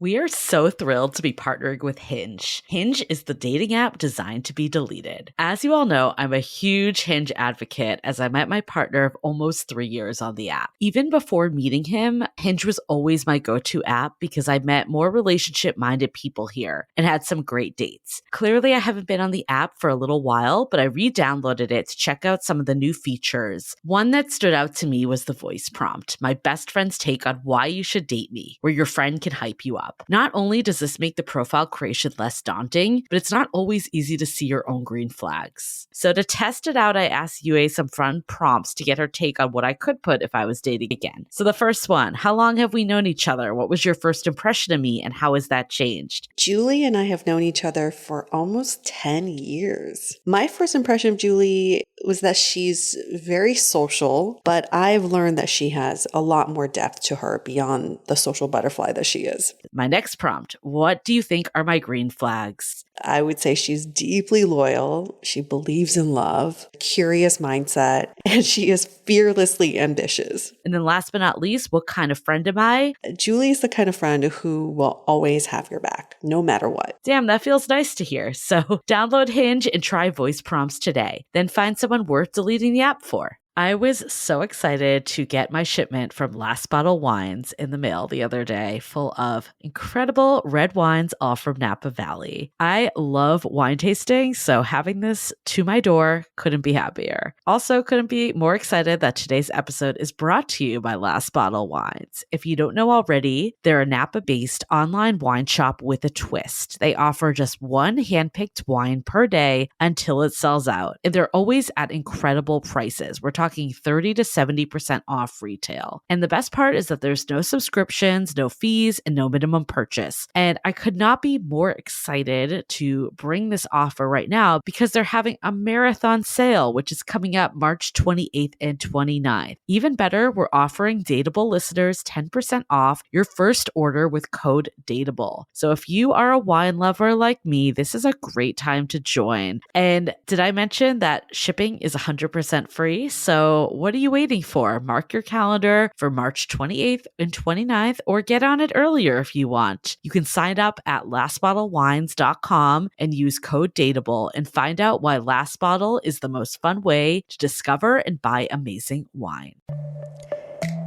We are so thrilled to be partnering with Hinge. Hinge is the dating app designed to be deleted. As you all know, I'm a huge Hinge advocate as I met my partner of almost 3 years on the app. Even before meeting him, Hinge was always my go-to app because I met more relationship-minded people here and had some great dates. Clearly, I haven't been on the app for a little while, but I re-downloaded it to check out some of the new features. One that stood out to me was the voice prompt, my best friend's take on why you should date me, where your friend can hype you up. Not only does this make the profile creation less daunting, but it's not always easy to see your own green flags. So to test it out, I asked Yue some fun prompts to get her take on what I could put if I was dating again. So the first one, how long have we known each other? What was your first impression of me and how has that changed? Julie and I have known each other for almost 10 years. My first impression of Julie was that she's very social, but I've learned that she has a lot more depth to her beyond the social butterfly that she is. My next prompt, what do you think are my green flags? I would say she's deeply loyal. She believes in love, curious mindset, and she is fearlessly ambitious. And then last but not least, what kind of friend am I? Julie is the kind of friend who will always have your back, no matter what. Damn, that feels nice to hear. So download Hinge and try voice prompts today. Then find someone worth deleting the app for. I was so excited to get my shipment from Last Bottle Wines in the mail the other day, full of incredible red wines, all from Napa Valley. I love wine tasting, so having this to my door couldn't be happier. Also, couldn't be more excited that today's episode is brought to you by Last Bottle Wines. If you don't know already, they're a Napa-based online wine shop with a twist. They offer just one handpicked wine per day until it sells out, and they're always at incredible prices. We're talking 30 to 70% off retail. And the best part is that there's no subscriptions, no fees, and no minimum purchase. And I could not be more excited to bring this offer right now because they're having a marathon sale, which is coming up March 28th and 29th. Even better, we're offering Dateable listeners 10% off your first order with code DATEABLE. So if you are a wine lover like me, this is a great time to join. And did I mention that shipping is 100% free? So what are you waiting for? Mark your calendar for March 28th and 29th or get on it earlier if you want. You can sign up at lastbottlewines.com and use code DATEABLE and find out why Last Bottle is the most fun way to discover and buy amazing wine.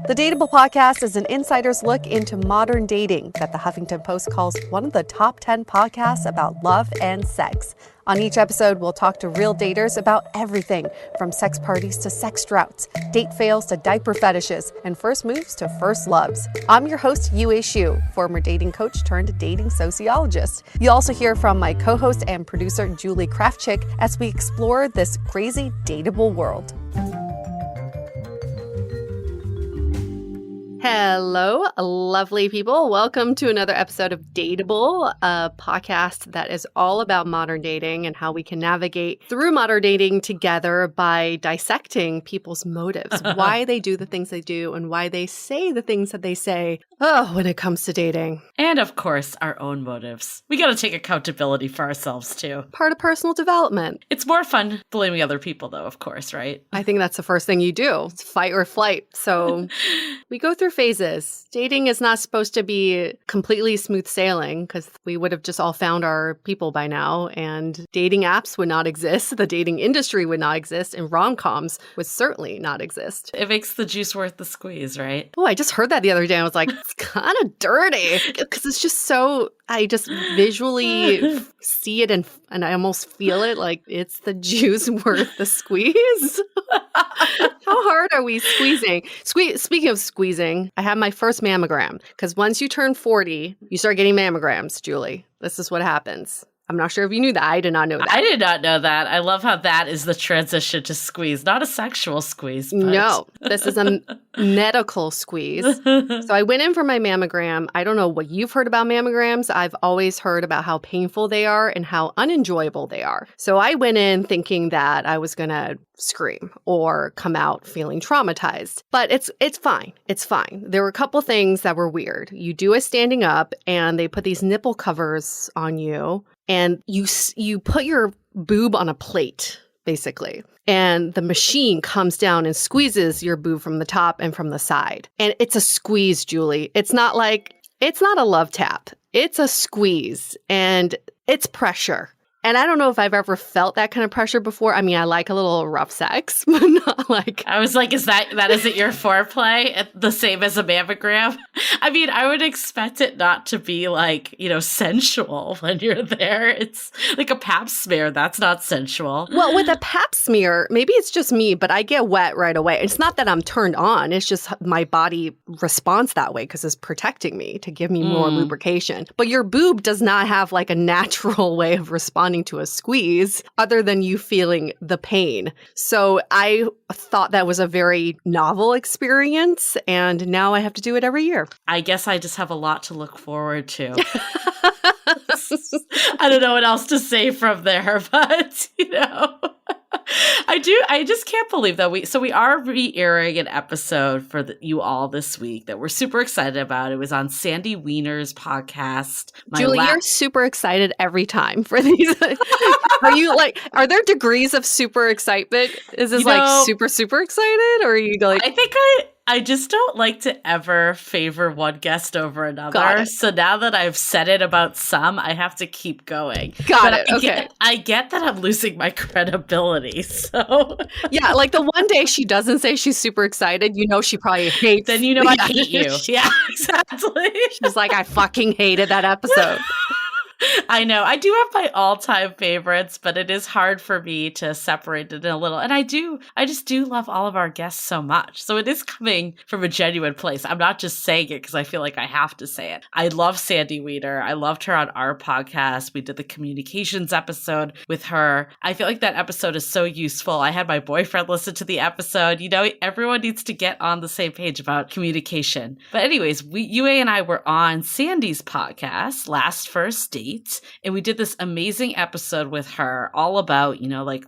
The Dateable podcast is an insider's look into modern dating that the Huffington Post calls one of the top 10 podcasts about love and sex. On each episode, we'll talk to real daters about everything from sex parties to sex droughts, date fails to diaper fetishes, and first moves to first loves. I'm your host, Yue Xu, former dating coach turned dating sociologist. You'll also hear from my co-host and producer, Julie Krafchick, as we explore this crazy dateable world. Hello, lovely people. Welcome to another episode of Dateable, a podcast that is all about modern dating and how we can navigate through modern dating together by dissecting people's motives, why they do the things they do and why they say the things that they say when it comes to dating. And of course, our own motives. We got to take accountability for ourselves too. Part of personal development. It's more fun blaming other people though, of course, right? I think that's the first thing you do. It's fight or flight. So we go through phases. Dating is not supposed to be completely smooth sailing because we would have just all found our people by now and dating apps would not exist. The dating industry would not exist and rom-coms would certainly not exist. It makes the juice worth the squeeze, right? Oh, I just heard that the other day. I was like, it's kind of dirty because it's just so, I just visually see it and I almost feel it like it's the juice worth the squeeze. How hard are we squeezing? Speaking of squeezing, I had my first mammogram because once you turn 40, you start getting mammograms, Julie. This is what happens. I'm not sure if you knew that. I did not know that. I did not know that. I love how that is the transition to squeeze, not a sexual squeeze. But... No, this is a medical squeeze. So I went in for my mammogram. I don't know what you've heard about mammograms. I've always heard about how painful they are and how unenjoyable they are. So I went in thinking that I was going to scream or come out feeling traumatized. But it's fine. It's fine. There were a couple things that were weird. You do a standing up and they put these nipple covers on you. And you put your boob on a plate, basically. And the machine comes down and squeezes your boob from the top and from the side. And it's a squeeze, Julie. It's not like It's not a love tap. It's a squeeze, and it's pressure. And I don't know if I've ever felt that kind of pressure before. I mean, I like a little rough sex, but not like... I was like, that isn't your foreplay? The same as a mammogram? I mean, I would expect it not to be like, sensual when you're there. It's like a pap smear. That's not sensual. Well, with a pap smear, maybe it's just me, but I get wet right away. It's not that I'm turned on. It's just my body responds that way because it's protecting me to give me more lubrication. But your boob does not have like a natural way of responding to a squeeze other than you feeling the pain. So I thought that was a very novel experience, and now I have to do it every year. I guess I just have a lot to look forward to. I don't know what else to say from there, but I just can't believe that we are re-airing an episode for you all this week that we're super excited about. It was on Sandy Weiner's podcast. Julie, you're super excited every time for these. Are there degrees of super excitement? Is this super, super excited? Or are you like... I think I just don't like to ever favor one guest over another. So now that I've said it about some, I have to keep going. Okay. I get that I'm losing my credibility. So yeah, like the one day she doesn't say she's super excited, she probably hates. Then I hate you. Yeah, exactly. She's like, I fucking hated that episode. I know. I do have my all-time favorites, but it is hard for me to separate it in a little. And I just do love all of our guests so much. So it is coming from a genuine place. I'm not just saying it because I feel like I have to say it. I love Sandy Weiner. I loved her on our podcast. We did the communications episode with her. I feel like that episode is so useful. I had my boyfriend listen to the episode. Everyone needs to get on the same page about communication. But anyways, Yue and I were on Sandy's podcast, Last First Date. And we did this amazing episode with her all about,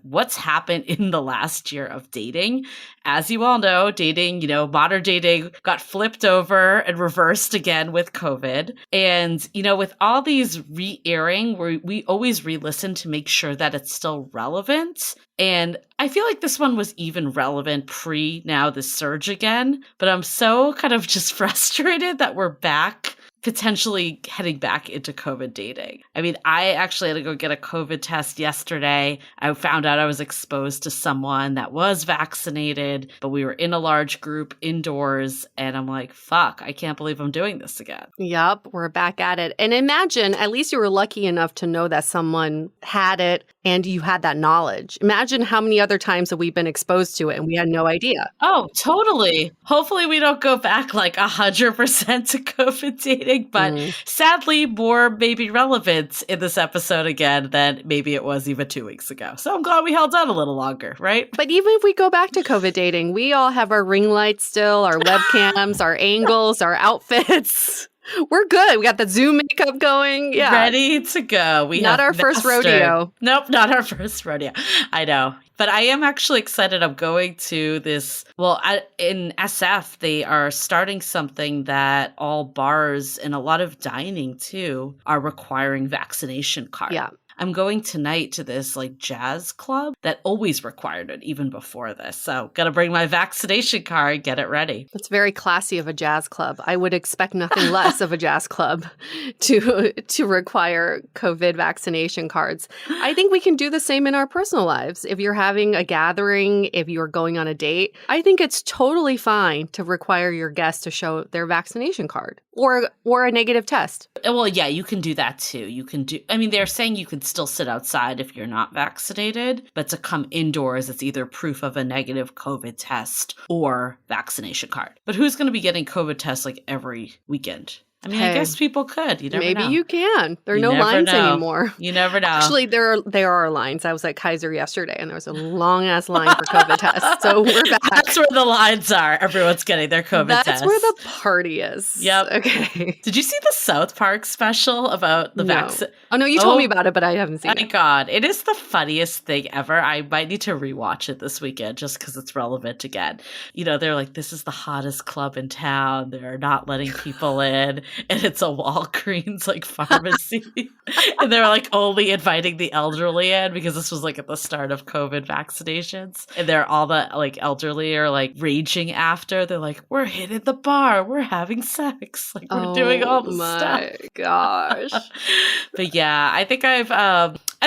what's happened in the last year of dating. As you all know, dating, modern dating got flipped over and reversed again with COVID. And, with all these re-airing, we always re-listen to make sure that it's still relevant. And I feel like this one was even relevant now the surge again. But I'm so kind of just frustrated that we're back, potentially heading back into COVID dating. I mean, I actually had to go get a COVID test yesterday. I found out I was exposed to someone that was vaccinated, but we were in a large group indoors. And I'm like, fuck, I can't believe I'm doing this again. Yep, we're back at it. And imagine, at least you were lucky enough to know that someone had it and you had that knowledge. Imagine how many other times that we've been exposed to it and we had no idea. Oh, totally. Hopefully we don't go back like 100% to COVID dating. But sadly, more maybe relevant in this episode again than maybe it was even 2 weeks ago. So I'm glad we held on a little longer, right? But even if we go back to COVID dating, we all have our ring lights still, our webcams, our angles, our outfits. We're good. We got the Zoom makeup going. Yeah. Ready to go. Not our first rodeo. Nope, not our first rodeo. I know. But I am actually excited. I'm going to this. Well, in SF, they are starting something that all bars and a lot of dining too are requiring vaccination cards. Yeah. I'm going tonight to this jazz club that always required it even before this. So gotta bring my vaccination card, get it ready. That's very classy of a jazz club. I would expect nothing less of a jazz club to require COVID vaccination cards. I think we can do the same in our personal lives. If you're having a gathering, if you're going on a date, I think it's totally fine to require your guests to show their vaccination card or a negative test. Well, yeah, you can do that too. They're saying you can still sit outside if you're not vaccinated, but to come indoors, it's either proof of a negative COVID test or vaccination card. But who's going to be getting COVID tests every weekend? I mean, I guess people could. You never know. Maybe you can. There are no lines anymore. You never know. Actually, there are lines. I was at Kaiser yesterday, and there was a long-ass line for COVID tests. So we're back. That's where the lines are. Everyone's getting their COVID tests. That's where the party is. Yep. Okay. Did you see the South Park special about the vaccine? Oh, no, you told me about it, but I haven't seen it. My God. It is the funniest thing ever. I might need to rewatch it this weekend just because it's relevant again. They're like, this is the hottest club in town. They're not letting people in. and it's a Walgreens like pharmacy. And they're like only inviting the elderly in because this was like at the start of COVID vaccinations. And they're all the like elderly are like raging after. They're like, we're hitting the bar, we're having sex, like we're doing all the stuff. Oh my gosh. But yeah, I think I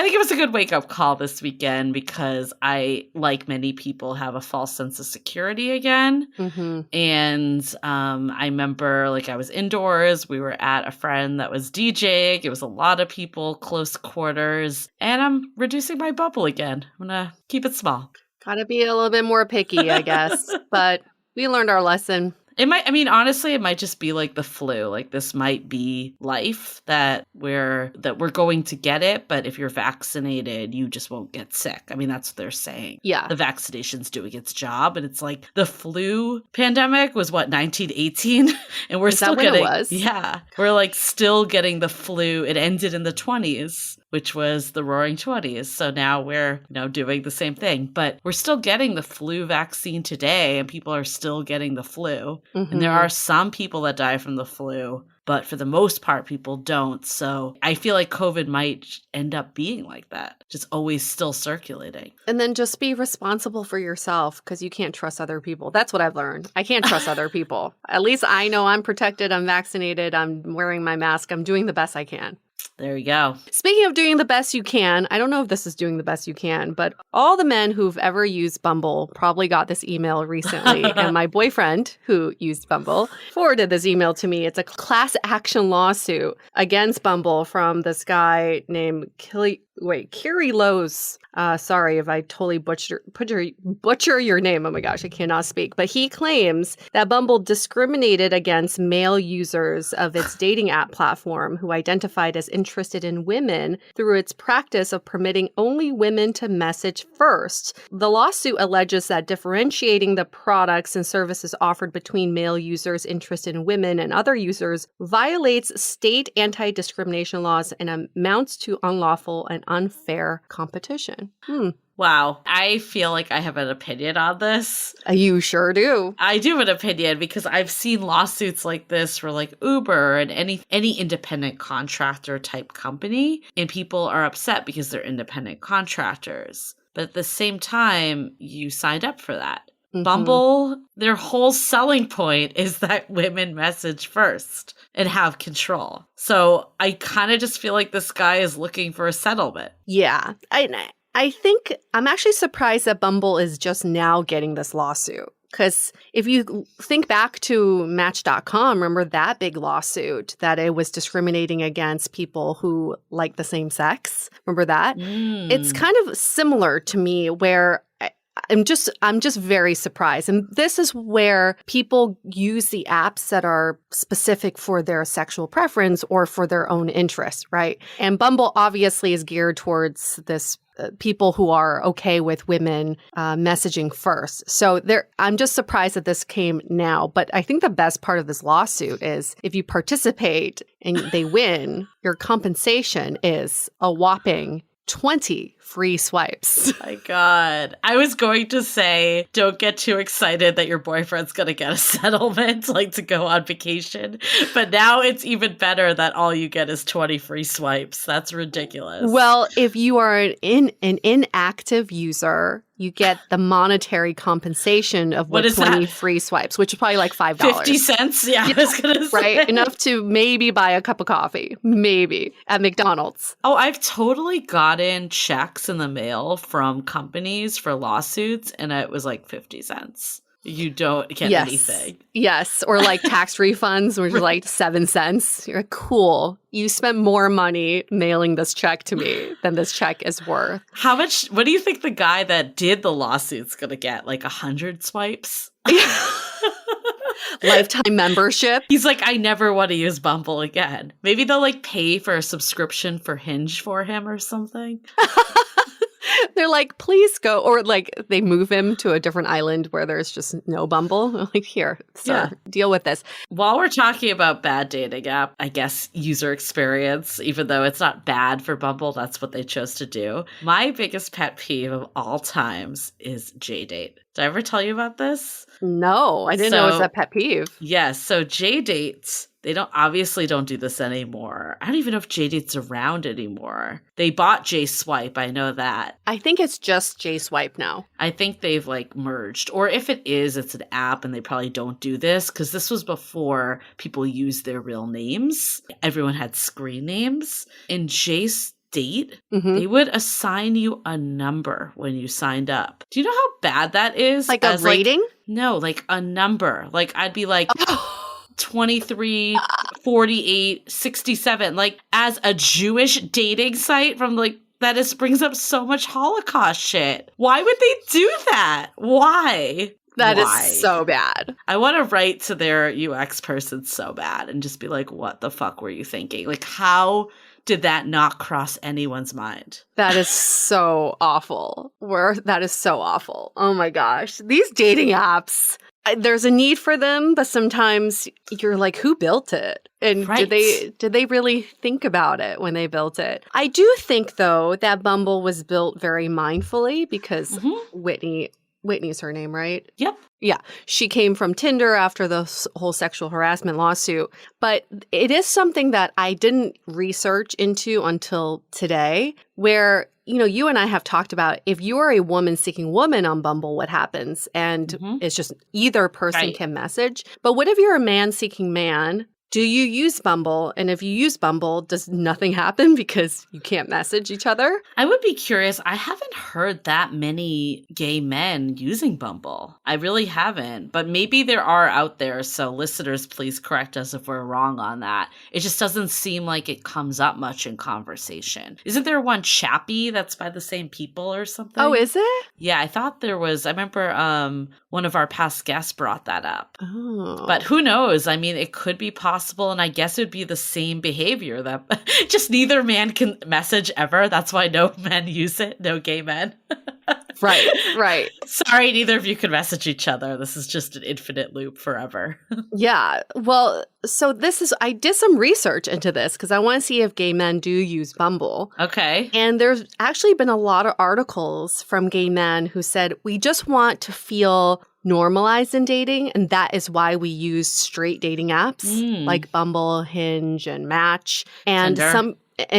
think it was a good wake-up call this weekend because I, like many people, have a false sense of security again. Mm-hmm. And I remember like I was indoors. We were at a friend that was DJing. It was a lot of people, close quarters. And I'm reducing my bubble again. I'm going to keep it small. Gotta be a little bit more picky, I guess. But we learned our lesson. It might, I mean, honestly, it might just be like the flu. Like this might be life that we're going to get it. But if you're vaccinated, you just won't get sick. I mean, that's what they're saying. Yeah. The vaccination's doing its job. And it's like the flu pandemic was what, 1918? And we're still getting, it was? Yeah, we're like still getting the flu. It ended in the 20s. Which was the Roaring 20s. So now we're, doing the same thing. But we're still getting the flu vaccine today, and people are still getting the flu. Mm-hmm. And there are some people that die from the flu, but for the most part, people don't. So I feel like COVID might end up being like that, just always still circulating. And then just be responsible for yourself because you can't trust other people. That's what I've learned. I can't trust other people. At least I know I'm protected. I'm vaccinated. I'm wearing my mask. I'm doing the best I can. There you go. Speaking of doing the best you can, I don't know if this is doing the best you can, but all the men who've ever used Bumble probably got this email recently. And my boyfriend, who used Bumble, forwarded this email to me. It's a class action lawsuit against Bumble from this guy named Carrie Lowe's. Sorry if I totally butcher your name. Oh my gosh, I cannot speak. But he claims that Bumble discriminated against male users of its dating app platform who identified as interested in women through its practice of permitting only women to message first. The lawsuit alleges that differentiating the products and services offered between male users interested in women and other users violates state anti-discrimination laws and amounts to unlawful and unfair competition. Wow. I feel like I have an opinion on this. You sure do. I do have an opinion because I've seen lawsuits like this for like Uber and any independent contractor type company, and people are upset because they're independent contractors. But at the same time, you signed up for that. Mm-hmm. Bumble, their whole selling point is that women message first and have control. So I kind of just feel like this guy is looking for a settlement. Yeah. I think I'm actually surprised that Bumble is just now getting this lawsuit. Because if you think back to Match.com, remember that big lawsuit that it was discriminating against people who like the same sex? Remember that? It's kind of similar to me where I'm just very surprised. And this is where people use the apps that are specific for their sexual preference or for their own interest, right? And Bumble obviously is geared towards this people who are okay with women messaging first. So I'm just surprised that this came now. But I think the best part of this lawsuit is if you participate and they win, your compensation is a whopping 20 free swipes. My God. I was going to say, don't get too excited that your boyfriend's going to get a settlement, like to go on vacation. But now it's even better that all you get is 20 free swipes. That's ridiculous. Well, if you are an inactive user, you get the monetary compensation of what 20 free swipes, which is probably like $5. 50 cents? Yeah, I was going to say. Right? Enough to maybe buy a cup of coffee, maybe, at McDonald's. Oh, I've totally gotten checks in the mail from companies for lawsuits, and it was like 50 cents. You don't get anything. Yes. Or like tax refunds, which are like 7 cents. You're like, cool. You spent more money mailing this check to me than this check is worth. How much? What do you think the guy that did the lawsuit's going to get? Like 100 swipes? Lifetime membership. He's like, I never want to use Bumble again. Maybe they'll like pay for a subscription for Hinge for him or something. They're like, please go. Or like they move him to a different island where there's just no Bumble. They're like, here, sir, deal with this. While we're talking about bad dating app, I guess user experience, even though it's not bad for Bumble, that's what they chose to do. My biggest pet peeve of all times is JDate. Did I ever tell you about this? No, I didn't know it was a pet peeve. Yes. So JDate They obviously don't do this anymore. I don't even know if JDate's around anymore. They bought JSwipe, I know that. I think it's just JSwipe now. I think they've like merged. Or if it is, it's an app and they probably don't do this because this was before people used their real names. Everyone had screen names. In JDate, they would assign you a number when you signed up. Do you know how bad that is? Like a rating? No, like a number. Like I'd be like 23, 48, 67. Like as a Jewish dating site from like that brings up so much Holocaust shit. Why would they do that? Why? That is so bad. I want to write to their UX person so bad and just be like, what the fuck were you thinking? Like, how did that not cross anyone's mind? That is so awful. That is so awful. Oh my gosh. These dating apps, there's a need for them, but sometimes you're like, who built it? And did they really think about it when they built it? I do think, though, that Bumble was built very mindfully because Whitney's her name, right? Yep. Yeah. She came from Tinder after the whole sexual harassment lawsuit. But it is something that I didn't research into until today, where, you and I have talked about if you are a woman seeking woman on Bumble, what happens? And it's just either person can message. But what if you're a man seeking man? Do you use Bumble? And if you use Bumble, does nothing happen because you can't message each other? I would be curious. I haven't heard that many gay men using Bumble. I really haven't. But maybe there are out there. So listeners, please correct us if we're wrong on that. It just doesn't seem like it comes up much in conversation. Isn't there one Chappie that's by the same people or something? Oh, is it? Yeah, I thought there was. I remember one of our past guests brought that up. Oh. But who knows? I mean, it could be possible. And I guess it would be the same behavior that just neither man can message ever. That's why no men use it. No gay men. Right. Sorry, neither of you can message each other. This is just an infinite loop forever. Yeah. Well, so I did some research into this because I want to see if gay men do use Bumble. Okay. And there's actually been a lot of articles from gay men who said, we just want to feel normalized in dating, and that is why we use straight dating apps like Bumble, Hinge, and Match, and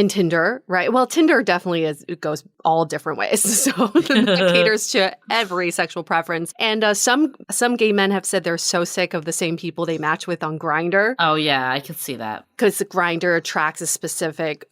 Tinder, right? Well, Tinder definitely it goes all different ways, so it caters to every sexual preference. And some gay men have said they're so sick of the same people they match with on Grindr. Oh yeah, I can see that because Grindr attracts a specific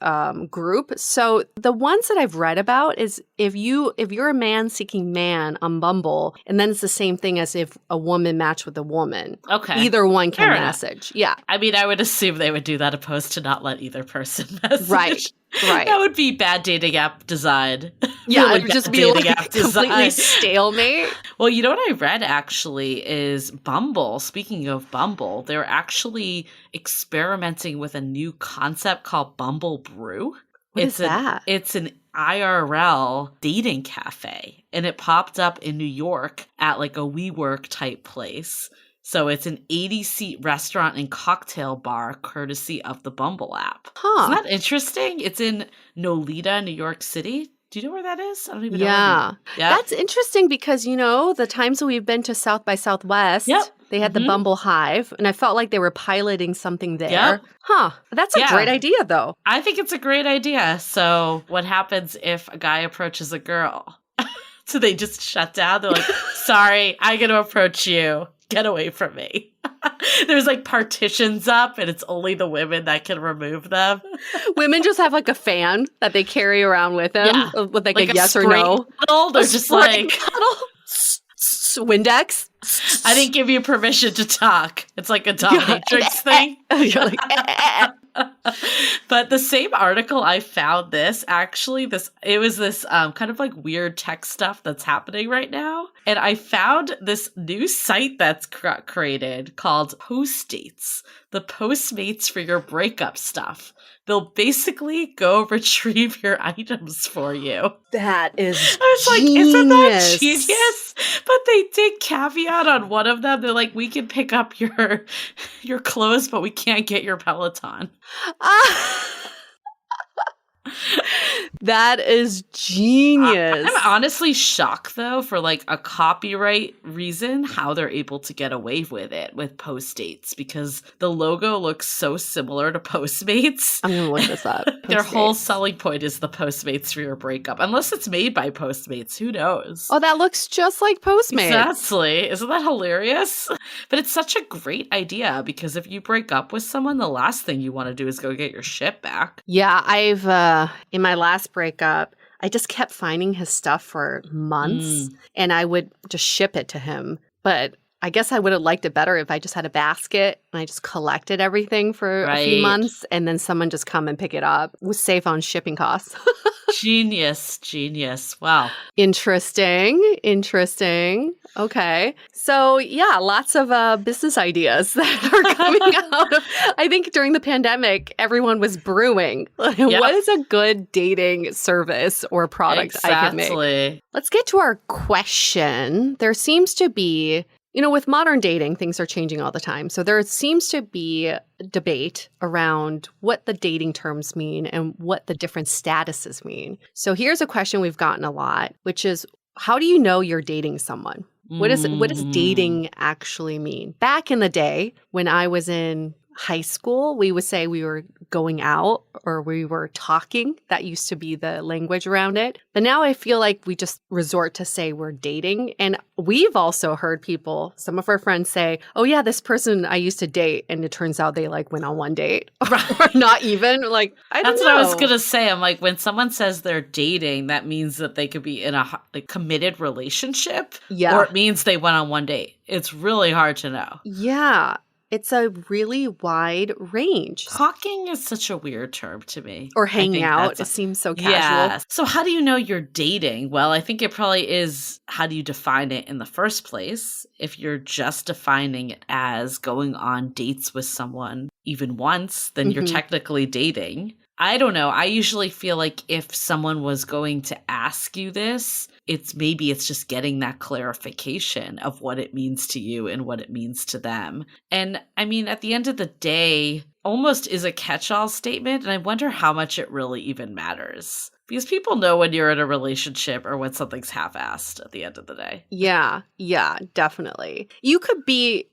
group. So the ones that I've read about is if you're a man seeking man on Bumble, and then it's the same thing as if a woman matched with a woman. Okay, either one can Fair message. Enough. Yeah, I mean, I would assume they would do that opposed to not let either person message. Right. That would be bad dating app design. Yeah, really it would just be like completely stalemate. Well, you know what I read actually is Bumble. Speaking of Bumble, they're actually experimenting with a new concept called Bumble Brew. What is that? It's an IRL dating cafe, and it popped up in New York at like a WeWork type place. So it's an 80-seat restaurant and cocktail bar courtesy of the Bumble app. Huh. Isn't that interesting? It's in Nolita, New York City. Do you know where that is? I don't even know. Yeah. That's interesting because, the times that we've been to South by Southwest, they had the Bumble Hive, and I felt like they were piloting something there. Yep. Huh. That's a great idea, though. I think it's a great idea. So what happens if a guy approaches a girl? So they just shut down? They're like, sorry, I'm going to approach you. Get away from me. There's like partitions up and it's only the women that can remove them. Women just have like a fan that they carry around with them with like a yes or no. Bottle. They're just like Windex. I didn't give you permission to talk. It's like a dominatrix thing. You're like, But the same article I found it was this kind of like weird tech stuff that's happening right now. And I found this new site that's created called Postdates, the Postmates for your breakup stuff. They'll basically go retrieve your items for you. That is I was genius. like, isn't that genius? But they did caveat on one of them. They're like, we can pick up your clothes, but we can't get your Peloton. That is genius. I'm honestly shocked, though, for like a copyright reason, how they're able to get away with it with Postmates, because the logo looks so similar to Postmates. I'm going to look this up. Their whole Postmates. selling point is the Postmates for your breakup, unless it's made by Postmates. Who knows? Oh, that looks just like Postmates. Exactly. Isn't that hilarious? But it's such a great idea, because if you break up with someone, the last thing you want to do is go get your shit back. Yeah, I've, in my last breakup, I just kept finding his stuff for months and I would just ship it to him. But I guess I would have liked it better if I just had a basket and I just collected everything for a few months and then someone just come and pick it up. It was safe on shipping costs. Genius. Wow. Interesting. Okay. So yeah, lots of business ideas that are coming out of, I think during the pandemic, everyone was brewing. What is a good dating service or product I could make? Let's get to our question. There seems to be, with modern dating, things are changing all the time. So there seems to be debate around what the dating terms mean and what the different statuses mean. So here's a question we've gotten a lot, which is, how do you know you're dating someone? What does dating actually mean? Back in the day, when I was in high school, we would say we were going out or we were talking. That used to be the language around it. But now I feel like we just resort to say we're dating. And we've also heard people, some of our friends say, oh yeah, this person I used to date. And it turns out they like went on one date or not even. Like, I don't know. That's what I was going to say. I'm like, when someone says they're dating, that means that they could be in a committed relationship. Yeah. Or it means they went on one date. It's really hard to know. Yeah. It's a really wide range. Talking is such a weird term to me. Or hanging out. It seems so casual. Yeah. So how do you know you're dating? Well, I think it probably is, how do you define it in the first place? If you're just defining it as going on dates with someone even once, then you're technically dating. I don't know. I usually feel like if someone was going to ask you this, it's just getting that clarification of what it means to you and what it means to them. And I mean, at the end of the day, almost is a catch-all statement. And I wonder how much it really even matters. Because people know when you're in a relationship or when something's half-assed at the end of the day. Yeah, definitely. You could be,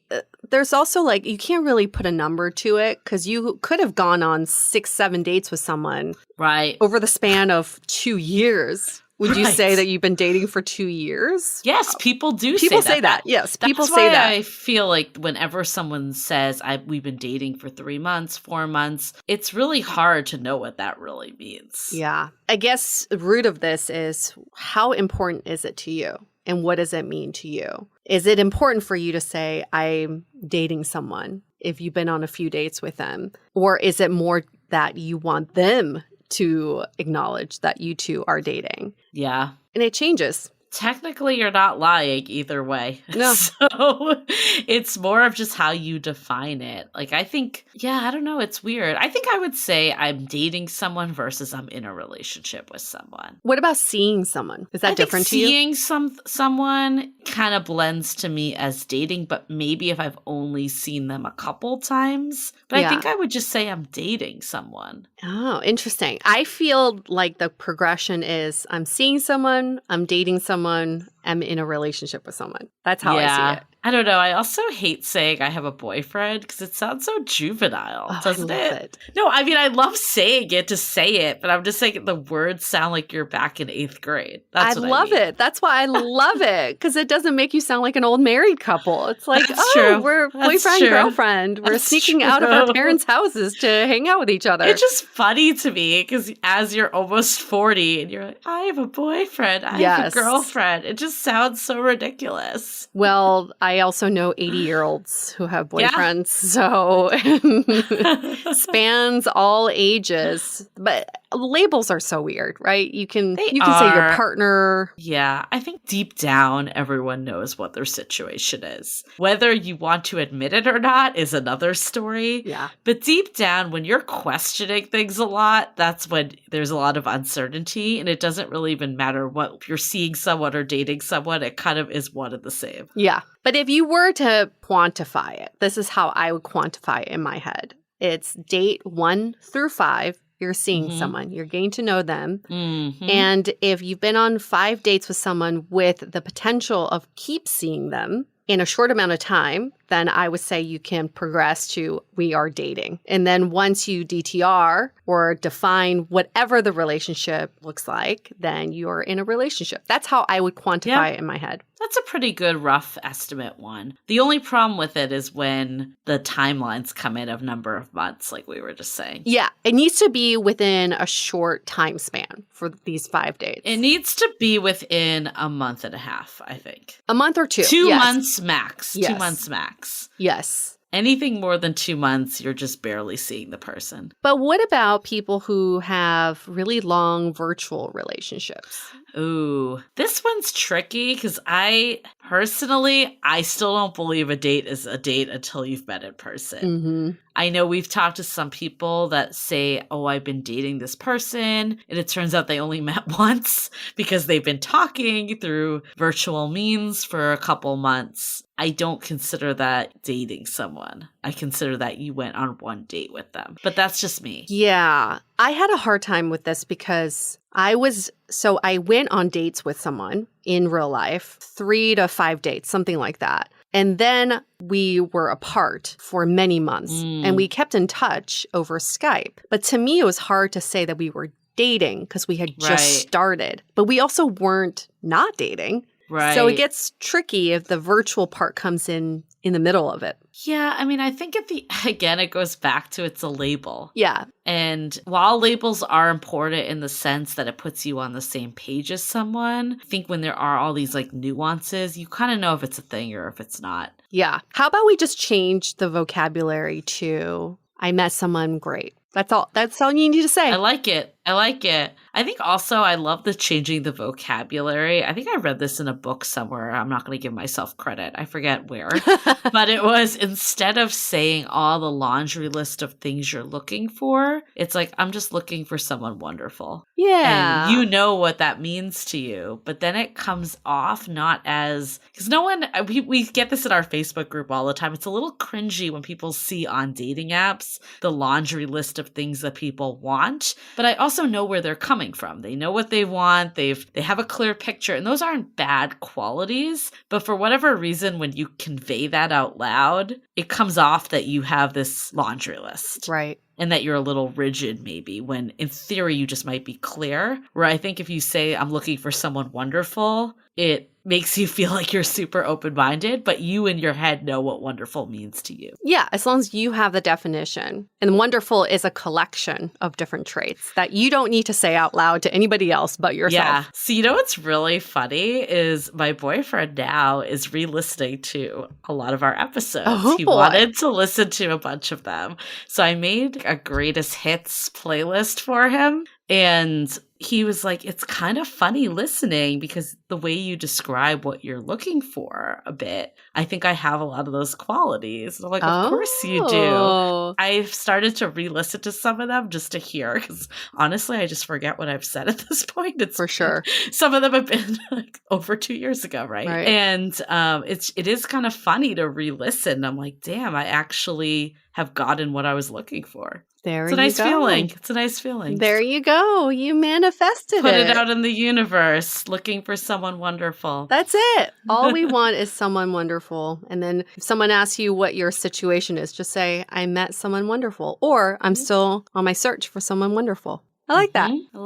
there's also like, you can't really put a number to it because you could have gone on 6-7 dates with someone. Right. Over the span of 2 years. Would you say that you've been dating for 2 years? Yes, people do people say that. Yes, That's people say that. I feel like whenever someone says, we've been dating for 3 months, 4 months, it's really hard to know what that really means. Yeah. I guess the root of this is, how important is it to you? And what does it mean to you? Is it important for you to say, I'm dating someone if you've been on a few dates with them? Or is it more that you want them to acknowledge that you two are dating? Yeah. And it changes. Technically, you're not lying either way. No. So it's more of just how you define it. Like, I think, I don't know. It's weird. I think I would say I'm dating someone versus I'm in a relationship with someone. What about seeing someone? Is that different to you? Seeing someone kind of blends to me as dating, but maybe if I've only seen them a couple times. But I think I would just say I'm dating someone. Oh, interesting. I feel like the progression is I'm seeing someone, I'm dating someone, I'm in a relationship with someone. That's how I see it. I don't know. I also hate saying I have a boyfriend because it sounds so juvenile, doesn't it? No, I mean, I love saying it to say it, but I'm just saying the words sound like you're back in 8th grade. That's what I love mean. it. That's why I love it, because it doesn't make you sound like an old married couple. It's like, true. We're boyfriend, girlfriend. We're sneaking out of our parents' houses to hang out with each other. It's just funny to me because as you're almost 40 and you're like, I have a boyfriend, I have a girlfriend. It just sounds so ridiculous. Well, I also know 80-year-olds who have boyfriends, so spans all ages. But labels are so weird, right? You can say your partner. Yeah, I think deep down, everyone knows what their situation is. Whether you want to admit it or not is another story. Yeah. But deep down, when you're questioning things a lot, that's when there's a lot of uncertainty. And it doesn't really even matter if you're seeing someone or dating someone. It kind of is one and the same. Yeah. But if you were to quantify it, this is how I would quantify it in my head. It's date 1 through 5. You're seeing Mhm. someone. You're getting to know them. Mhm. And if you've been on 5 dates with someone with the potential of keep seeing them in a short amount of time, then I would say you can progress to we are dating. And then once you DTR or define whatever the relationship looks like, then you're in a relationship. That's how I would quantify it in my head. That's a pretty good rough estimate one. The only problem with it is when the timelines come in of number of months, like we were just saying. Yeah, it needs to be within a short time span for these 5 dates. It needs to be within a month and a half, I think. A month or 2. 2 yes. months max. Yes. 2 months max. Yes. Anything more than 2 months, you're just barely seeing the person. But what about people who have really long virtual relationships? Ooh, this one's tricky because I still don't believe a date is a date until you've met in person. Mm-hmm. I know we've talked to some people that say, oh, I've been dating this person, and it turns out they only met once because they've been talking through virtual means for a couple months. I don't consider that dating someone. I consider that you went on one date with them. But that's just me. Yeah. I had a hard time with this because I went on dates with someone in real life, 3 to 5 dates, something like that. And then we were apart for many months and we kept in touch over Skype. But to me, it was hard to say that we were dating because we had just started. But we also weren't not dating. Right. So it gets tricky if the virtual part comes in the middle of it. Yeah, I mean, I think again, it goes back to it's a label. Yeah. And while labels are important in the sense that it puts you on the same page as someone, I think when there are all these like nuances, you kind of know if it's a thing or if it's not. Yeah. How about we just change the vocabulary to I met someone great. That's all you need to say. I like it. I think also I love the changing the vocabulary. I think I read this in a book somewhere. I'm not going to give myself credit. I forget where. But it was instead of saying all the laundry list of things you're looking for, it's like, I'm just looking for someone wonderful. Yeah. And you know what that means to you. But then it comes off not as, because we get this in our Facebook group all the time. It's a little cringy when people see on dating apps the laundry list of things that people want. But I also know where they're coming from. They know what they want. They have a clear picture, and those aren't bad qualities. But for whatever reason, when you convey that out loud, it comes off that you have this laundry list. Right. And that you're a little rigid maybe, when in theory you just might be clear. Where I think if you say, I'm looking for someone wonderful, it makes you feel like you're super open-minded, but you in your head know what wonderful means to you. Yeah, as long as you have the definition. And wonderful is a collection of different traits that you don't need to say out loud to anybody else but yourself. Yeah. So you know what's really funny is my boyfriend now is re-listening to a lot of our episodes. Oh, he boy. wanted to listen to a bunch of them. So I made a greatest hits playlist for him. And he was like, it's kind of funny listening because the way you describe what you're looking for a bit, I think I have a lot of those qualities. And I'm like, of course you do. I've started to re-listen to some of them just to hear because honestly, I just forget what I've said at this point. It's for sure. Some of them have been like over 2 years ago, right? And it is kind of funny to re-listen. I'm like, damn, I actually have gotten what I was looking for. It's a nice feeling. It's a nice feeling. There you go. You manifested Put it out in the universe, looking for someone wonderful. That's it. All we want is someone wonderful. And then if someone asks you what your situation is, just say, I met someone wonderful. Or I'm still on my search for someone wonderful. I like that. I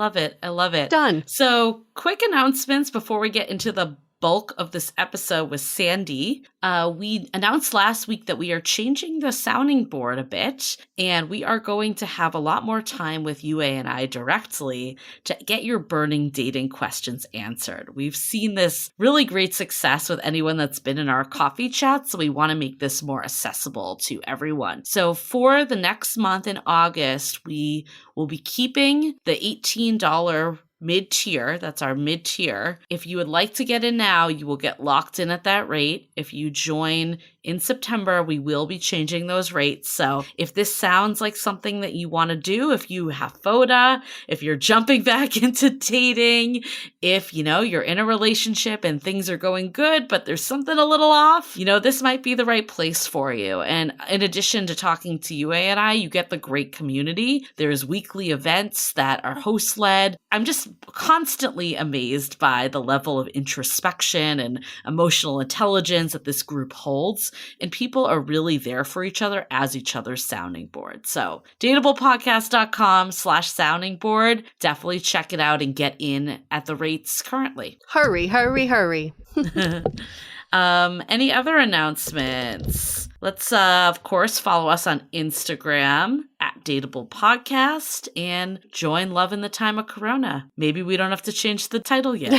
love it. Done. So quick announcements before we get into the bulk of this episode with Sandy. We announced last week that we are changing the sounding board a bit, and we are going to have a lot more time with Yue and I directly to get your burning dating questions answered. We've seen this really great success with anyone that's been in our coffee chat, so we want to make this more accessible to everyone. So for the next month in August, we will be keeping the $18 mid-tier. That's our mid-tier. If you would like to get in now, you will get locked in at that rate. If you join in September, we will be changing those rates. So if this sounds like something that you want to do, if you have FODA, if you're jumping back into dating, if, you're in a relationship and things are going good, but there's something a little off, this might be the right place for you. And in addition to talking to you and I, you get the great community. There's weekly events that are host-led. I'm just constantly amazed by the level of introspection and emotional intelligence that this group holds. And people are really there for each other as each other's sounding board. So dateablepodcast.com/sounding board. Definitely check it out and get in at the rates currently. Hurry, hurry, hurry. Any other announcements? Let's, of course, follow us on Instagram at Dateable Podcast and join Love in the Time of Corona. Maybe we don't have to change the title yet.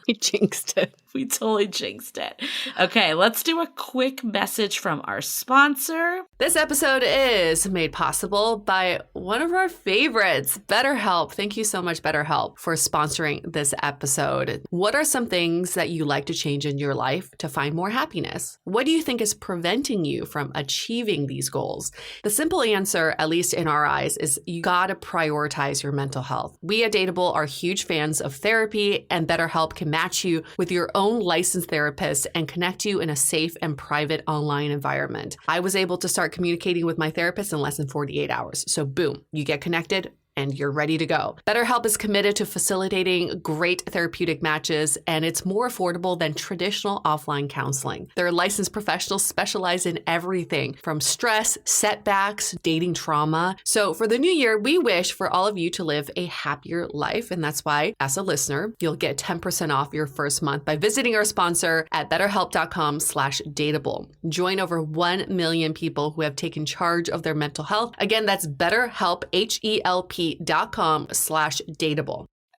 We jinxed it. We totally jinxed it. Okay, let's do a quick message from our sponsor. This episode is made possible by one of our favorites, BetterHelp. Thank you so much, BetterHelp, for sponsoring this episode. What are some things that you like to change in your life to find more happiness? What do you think is preventing you from achieving these goals? The simple answer, at least in our eyes, is you gotta prioritize your mental health. We at Dateable are huge fans of therapy, and BetterHelp can match you with your own licensed therapist and connect you in a safe and private online environment. I was able to start communicating with my therapist in less than 48 hours. So boom, you get connected and you're ready to go. BetterHelp is committed to facilitating great therapeutic matches, and it's more affordable than traditional offline counseling. Their licensed professionals specialize in everything from stress, setbacks, dating trauma. So for the new year, we wish for all of you to live a happier life, and that's why, as a listener, you'll get 10% off your first month by visiting our sponsor at betterhelp.com/dateable. Join over 1 million people who have taken charge of their mental health. Again, that's BetterHelp, HELP.com/dateable.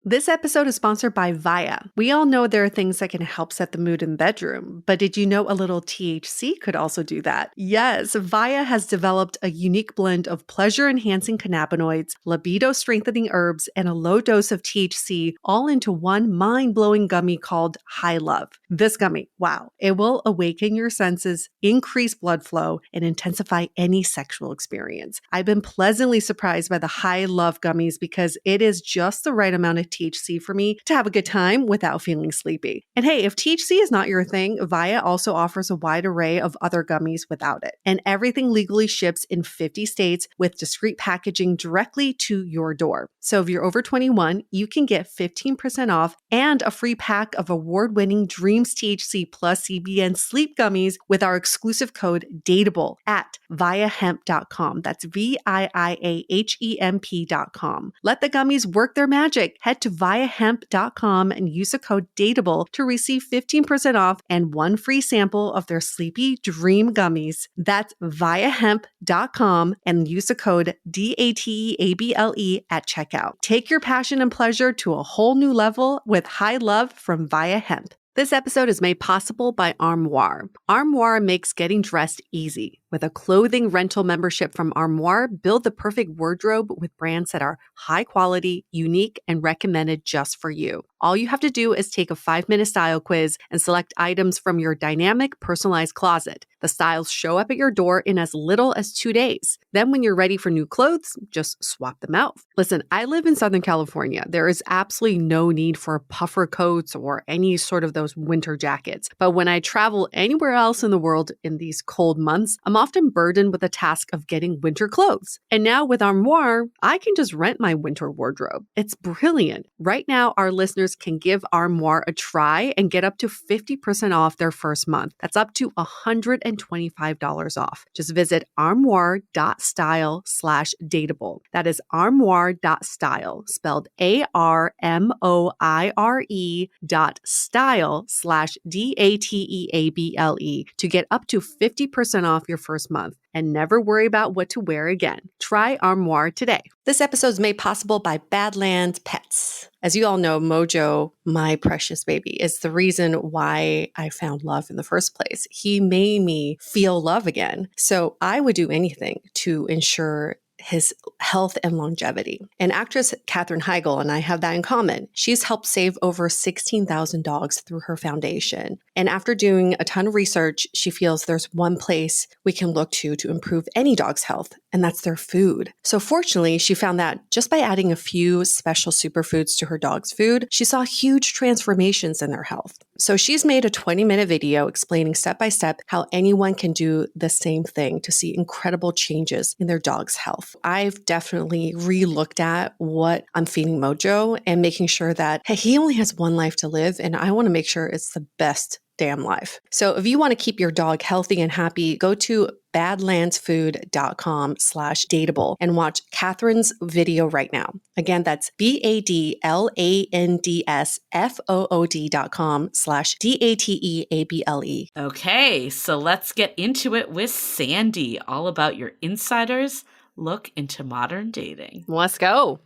This episode is sponsored by Via. We all know there are things that can help set the mood in the bedroom, but did you know a little THC could also do that? Yes, Via has developed a unique blend of pleasure-enhancing cannabinoids, libido-strengthening herbs, and a low dose of THC all into one mind-blowing gummy called High Love. This gummy, wow, it will awaken your senses, increase blood flow, and intensify any sexual experience. I've been pleasantly surprised by the High Love gummies because it is just the right amount of THC for me to have a good time without feeling sleepy. And hey, if THC is not your thing, Via also offers a wide array of other gummies without it. And everything legally ships in 50 states with discreet packaging directly to your door. So if you're over 21, you can get 15% off and a free pack of award-winning Dreams THC plus CBN sleep gummies with our exclusive code DATEABLE at viahemp.com. That's VIIAHEMP.com. Let the gummies work their magic. Head to viahemp.com and use the code DATEABLE to receive 15% off and one free sample of their Sleepy Dream gummies. That's viahemp.com and use the code DATEABLE at checkout. Take your passion and pleasure to a whole new level with High Love from Via Hemp. This episode is made possible by Armoire. Armoire makes getting dressed easy. With a clothing rental membership from Armoire, build the perfect wardrobe with brands that are high quality, unique, and recommended just for you. All you have to do is take a 5-minute style quiz and select items from your dynamic, personalized closet. The styles show up at your door in as little as 2 days. Then when you're ready for new clothes, just swap them out. Listen, I live in Southern California. There is absolutely no need for puffer coats or any sort of those winter jackets. But when I travel anywhere else in the world in these cold months, I'm often burdened with the task of getting winter clothes. And now with Armoire, I can just rent my winter wardrobe. It's brilliant. Right now, our listeners can give Armoire a try and get up to 50% off their first month. That's up to $125 off. Just visit armoire.style/dateable. That is armoire.style, spelled ARMOIRE.style/DATEABLE to get up to 50% off your first month and never worry about what to wear again. Try Armoire today. This episode is made possible by Badlands Pets. As you all know, Mojo, my precious baby, is the reason why I found love in the first place. He made me feel love again. So I would do anything to ensure his health and longevity. And actress Katherine Heigl and I have that in common. She's helped save over 16,000 dogs through her foundation. And after doing a ton of research, she feels there's one place we can look to improve any dog's health, and that's their food. So fortunately, she found that just by adding a few special superfoods to her dog's food, she saw huge transformations in their health. So she's made a 20-minute video explaining step by step how anyone can do the same thing to see incredible changes in their dog's health. I've definitely re-looked at what I'm feeding Mojo and making sure that, hey, he only has one life to live, and I want to make sure it's the best damn life. So if you want to keep your dog healthy and happy, go to badlandsfood.com/dateable and watch Catherine's video right now. Again, that's badlandsfood.com/dateable. Okay, so let's get into it with Sandy, all about your insider's look into modern dating. Let's go.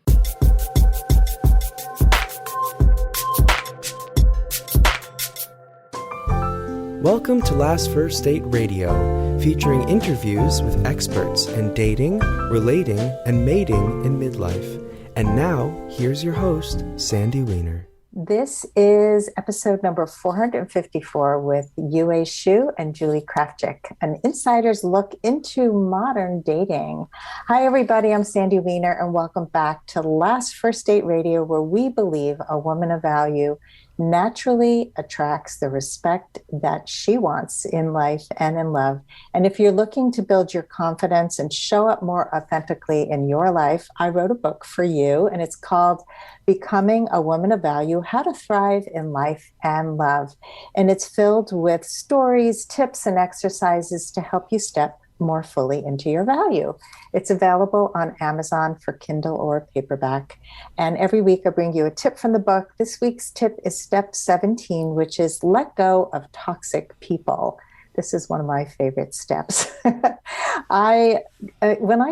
Welcome to Last First Date Radio, featuring interviews with experts in dating, relating, and mating in midlife. And now, here's your host, Sandy Weiner. This is episode number 454 with Yue Xu and Julie Krafchick, an insider's look into modern dating. Hi, everybody. I'm Sandy Weiner, and welcome back to Last First Date Radio, where we believe a woman of value naturally attracts the respect that she wants in life and in love. And if you're looking to build your confidence and show up more authentically in your life, I wrote a book for you, and it's called Becoming a Woman of Value: How to Thrive in Life and Love. And it's filled with stories, tips, and exercises to help you step more fully into your value. It's available on Amazon for Kindle or paperback. And every week I bring you a tip from the book. This week's tip is step 17, which is let go of toxic people. This is one of my favorite steps. When I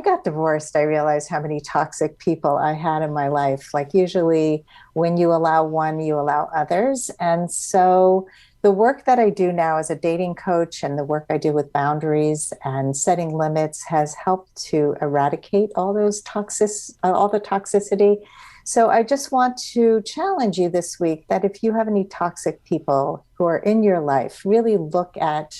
got divorced, I realized how many toxic people I had in my life. Like usually when you allow one, you allow others. And so the work that I do now as a dating coach and the work I do with boundaries and setting limits has helped to eradicate all the toxicity. So I just want to challenge you this week that if you have any toxic people who are in your life, really look at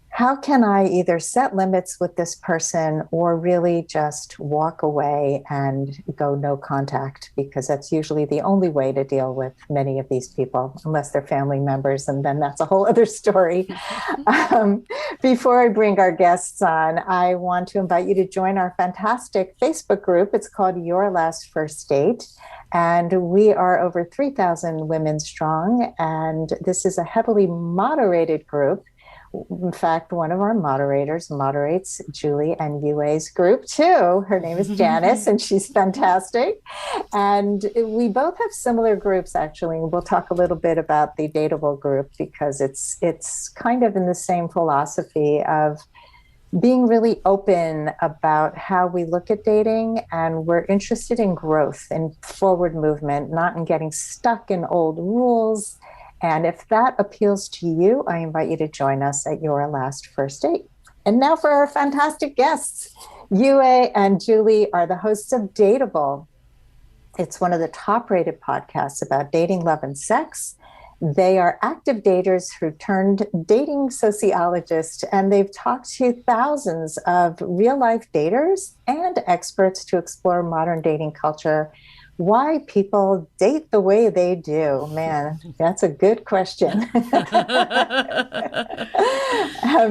how can I either set limits with this person or really just walk away and go no contact, because that's usually the only way to deal with many of these people, unless they're family members, and then that's a whole other story. Before I bring our guests on, I want to invite you to join our fantastic Facebook group. It's called Your Last First Date. And we are over 3,000 women strong. And this is a heavily moderated group. In fact, one of our moderators moderates Julie and Yue's group too. Her name is Janice, and she's fantastic. And we both have similar groups, actually. We'll talk a little bit about the DATEABLE group because it's kind of in the same philosophy of being really open about how we look at dating, and we're interested in growth and forward movement, not in getting stuck in old rules. And if that appeals to you, I invite you to join us at Your Last First Date. And now for our fantastic guests. Yue and Julie are the hosts of DATEABLE. It's one of the top-rated podcasts about dating, love, and sex. They are active daters who turned dating sociologists, and they've talked to thousands of real-life daters and experts to explore modern dating culture. Why people date the way they do. Man, that's a good question.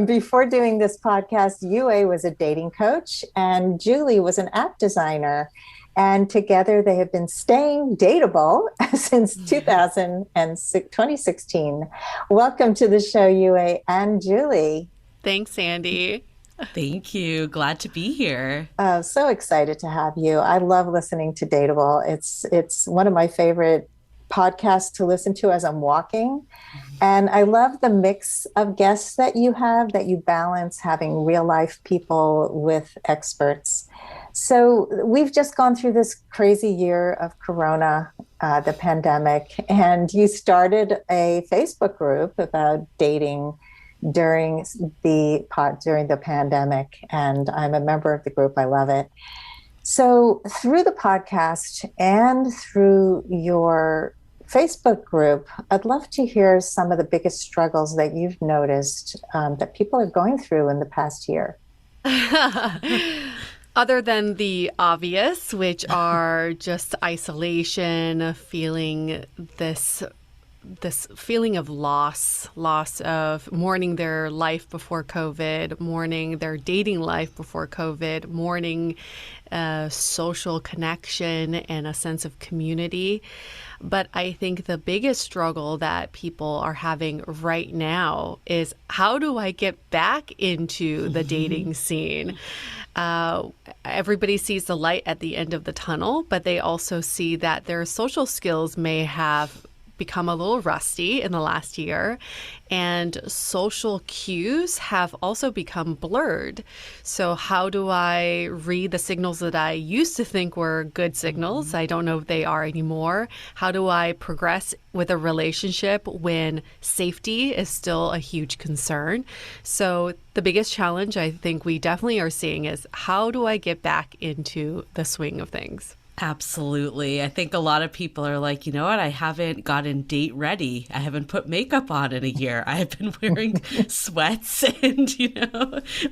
Before doing this podcast, Yue was a dating coach and Julie was an app designer. And together they have been staying dateable since 2016. Welcome to the show, Yue and Julie. Thanks, Sandy. Thank you. Glad to be here. Oh, so excited to have you. I love listening to DATEABLE. It's one of my favorite podcasts to listen to as I'm walking. And I love the mix of guests that you have, that you balance having real life people with experts. So we've just gone through this crazy year of Corona, the pandemic, and you started a Facebook group about dating during the pandemic, and I'm a member of the group. I love it. So through the podcast and through your Facebook group, I'd love to hear some of the biggest struggles that you've noticed that people are going through in the past year. Other than the obvious, which are just isolation, feeling this feeling of loss of mourning their life before COVID, mourning their dating life before COVID, mourning social connection and a sense of community. But I think the biggest struggle that people are having right now is, how do I get back into the dating scene? Everybody sees the light at the end of the tunnel, but they also see that their social skills may have become a little rusty in the last year, and social cues have also become blurred. So how do I read the signals that I used to think were good signals? I don't know if they are anymore. How do I progress with a relationship when safety is still a huge concern? So the biggest challenge I think we definitely are seeing is, how do I get back into the swing of things? Absolutely. I think a lot of people are like, you know what? I haven't gotten date ready. I haven't put makeup on in a year. I've been wearing sweats and,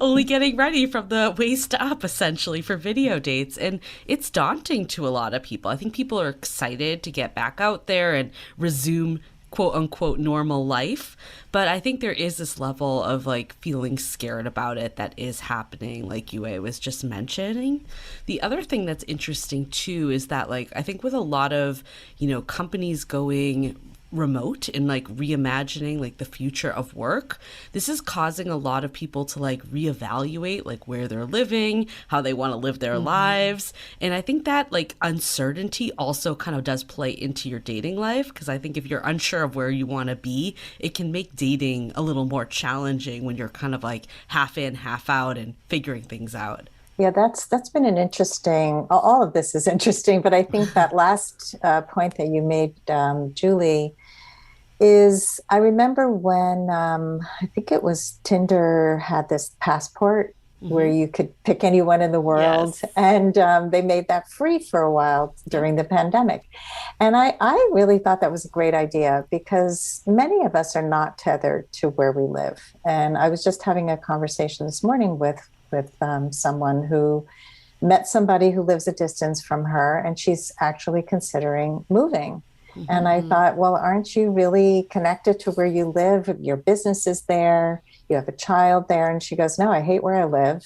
only getting ready from the waist up, essentially, for video dates. And it's daunting to a lot of people. I think people are excited to get back out there and resume quote unquote normal life. But I think there is this level of like feeling scared about it that is happening, like Yue was just mentioning. The other thing that's interesting too is that like I think with a lot of, companies going remote and like reimagining like the future of work, this is causing a lot of people to like reevaluate like where they're living, how they want to live their lives. And I think that like uncertainty also kind of does play into your dating life, because I think if you're unsure of where you want to be, it can make dating a little more challenging when you're kind of like half in, half out and figuring things out. Yeah, that's been an interesting, all of this is interesting, but I think that last point that you made, Julie, is I remember when I think it was Tinder had this passport where you could pick anyone in the world. Yes. And they made that free for a while during the pandemic. And I really thought that was a great idea, because many of us are not tethered to where we live. And I was just having a conversation this morning with someone who met somebody who lives a distance from her, and she's actually considering moving. And I thought, well, aren't you really connected to where you live? Your business is there. You have a child there. And she goes, no, I hate where I live.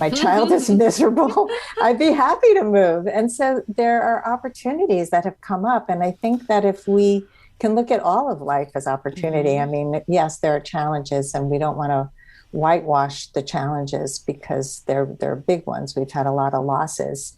My child is miserable. I'd be happy to move. And so there are opportunities that have come up. And I think that if we can look at all of life as opportunity, I mean, yes, there are challenges, and we don't want to whitewash the challenges because they're big ones. We've had a lot of losses.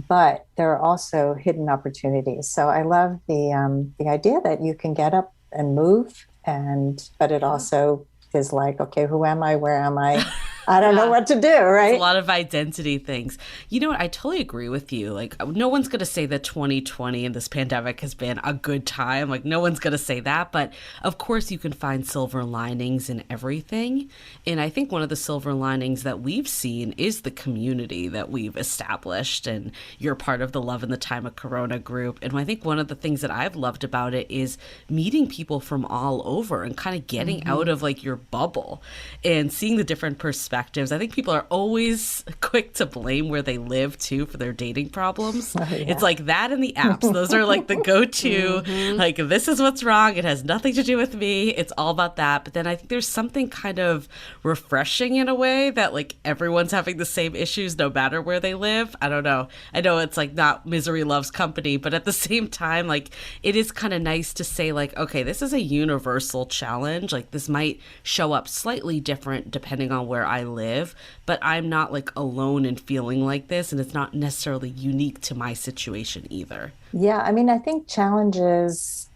But there are also hidden opportunities. So I love the idea that you can get up and move, but it also is like, okay, who am I? Where am I? I don't know what to do, right? It's a lot of identity things. You know what? I totally agree with you. Like, no one's going to say that 2020 and this pandemic has been a good time. Like, no one's going to say that. But of course, you can find silver linings in everything. And I think one of the silver linings that we've seen is the community that we've established. And you're part of the Love in the Time of Corona group. And I think one of the things that I've loved about it is meeting people from all over and kind of getting out of like your bubble and seeing the different perspectives. I think people are always quick to blame where they live too for their dating problems. Oh, yeah. It's like that and the apps. Those are like the go-to, like, this is what's wrong. It has nothing to do with me. It's all about that. But then I think there's something kind of refreshing in a way that like everyone's having the same issues no matter where they live. I don't know. I know it's like not misery loves company, but at the same time, like it is kind of nice to say like, okay, this is a universal challenge. Like this might show up slightly different depending on where I live, but I'm not like alone in feeling like this, and it's not necessarily unique to my situation either. Yeah, I mean, I think challenges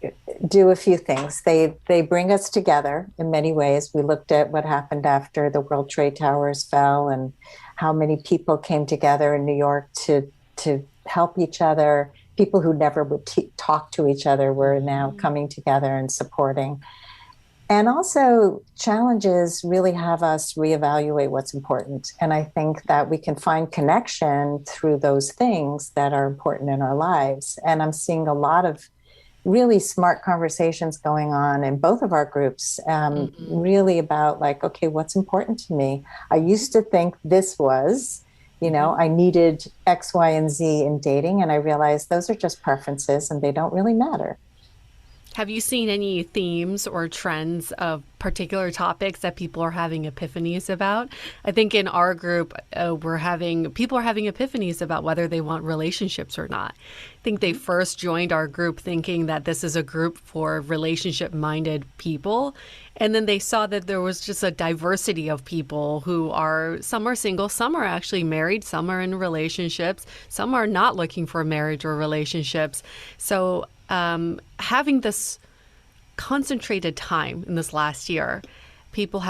do a few things. They bring us together in many ways. We looked at what happened after the World Trade Towers fell and how many people came together in New York to help each other. People who never would talk to each other were now coming together and supporting. And also, challenges really have us reevaluate what's important. And I think that we can find connection through those things that are important in our lives. And I'm seeing a lot of really smart conversations going on in both of our groups, really about like, okay, what's important to me? I used to think this was, I needed X, Y, and Z in dating. And I realized those are just preferences and they don't really matter. Have you seen any themes or trends of particular topics that people are having epiphanies about? I think in our group, people are having epiphanies about whether they want relationships or not. I think they first joined our group thinking that this is a group for relationship-minded people. And then they saw that there was just a diversity of people some are single, some are actually married, some are in relationships, some are not looking for marriage or relationships. So having this concentrated time in this last year, people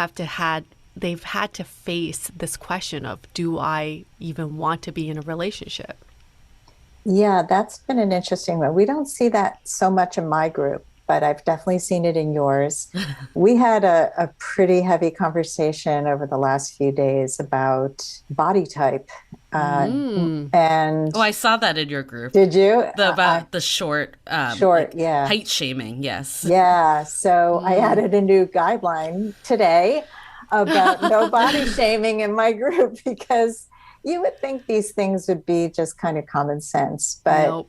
they've had to face this question of, do I even want to be in a relationship? Yeah, that's been an interesting one. We don't see that so much in my group, but I've definitely seen it in yours. We had a pretty heavy conversation over the last few days about body type. And I saw that in your group. Did you? About the short, yeah, height shaming. Yes. Yeah. So I added a new guideline today about no body shaming in my group, because you would think these things would be just kind of common sense, but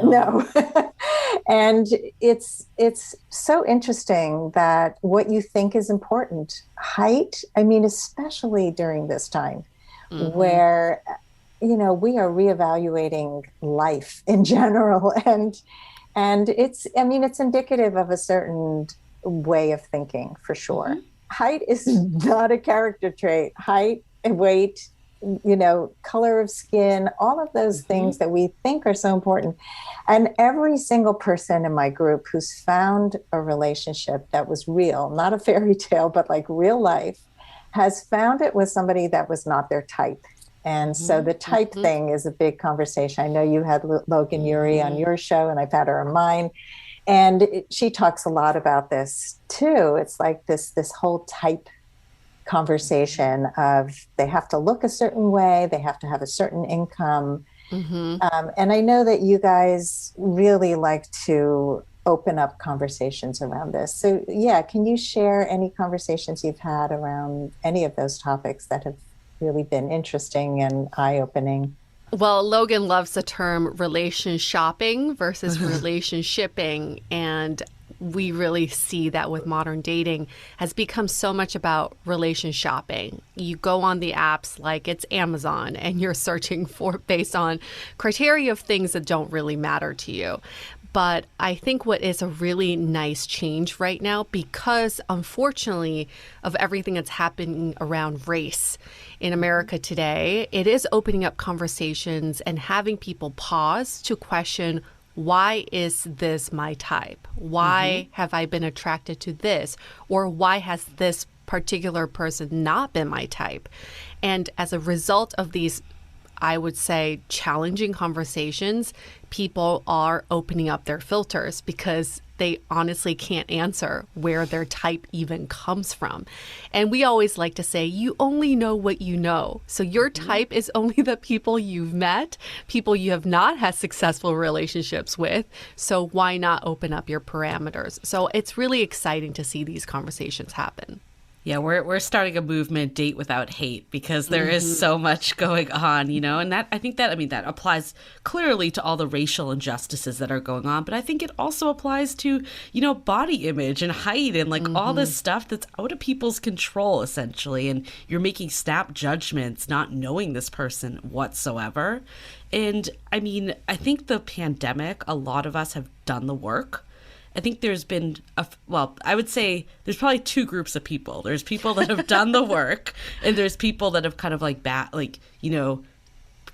no. And it's so interesting that what you think is important, height, I mean, especially during this time where, we are reevaluating life in general. And it's indicative of a certain way of thinking for sure. Height is not a character trait. Height and weight, color of skin, all of those things that we think are so important. And every single person in my group who's found a relationship that was real, not a fairy tale, but like real life, has found it with somebody that was not their type. And so the type thing is a big conversation. I know you had Logan Ury on your show, and I've had her on mine. And she talks a lot about this too. It's like this whole type conversation of they have to look a certain way, they have to have a certain income. And I know that you guys really like to open up conversations around this. So yeah, can you share any conversations you've had around any of those topics that have really been interesting and eye-opening? Well, Logan loves the term relation shopping versus relationshipping. And we really see that with modern dating has become so much about relation shopping. You go on the apps like it's Amazon and you're searching for based on criteria of things that don't really matter to you. But I think what is a really nice change right now, because unfortunately of everything that's happening around race in America today, it is opening up conversations and having people pause to question, why is this my type? Why have I been attracted to this? Or why has this particular person not been my type? And as a result of these, I would say, challenging conversations, people are opening up their filters because they honestly can't answer where their type even comes from. And we always like to say, you only know what you know. So your type is only the people you've met, people you have not had successful relationships with. So why not open up your parameters? So it's really exciting to see these conversations happen. Yeah, we're starting a movement, Date Without Hate, because there is so much going on, and that that applies clearly to all the racial injustices that are going on. But I think it also applies to, body image and height and like all this stuff that's out of people's control, essentially. And you're making snap judgments, not knowing this person whatsoever. And I mean, I think the pandemic, a lot of us have done the work. I think there's been, I would say there's probably two groups of people. There's people that have done the work, and there's people that have kind of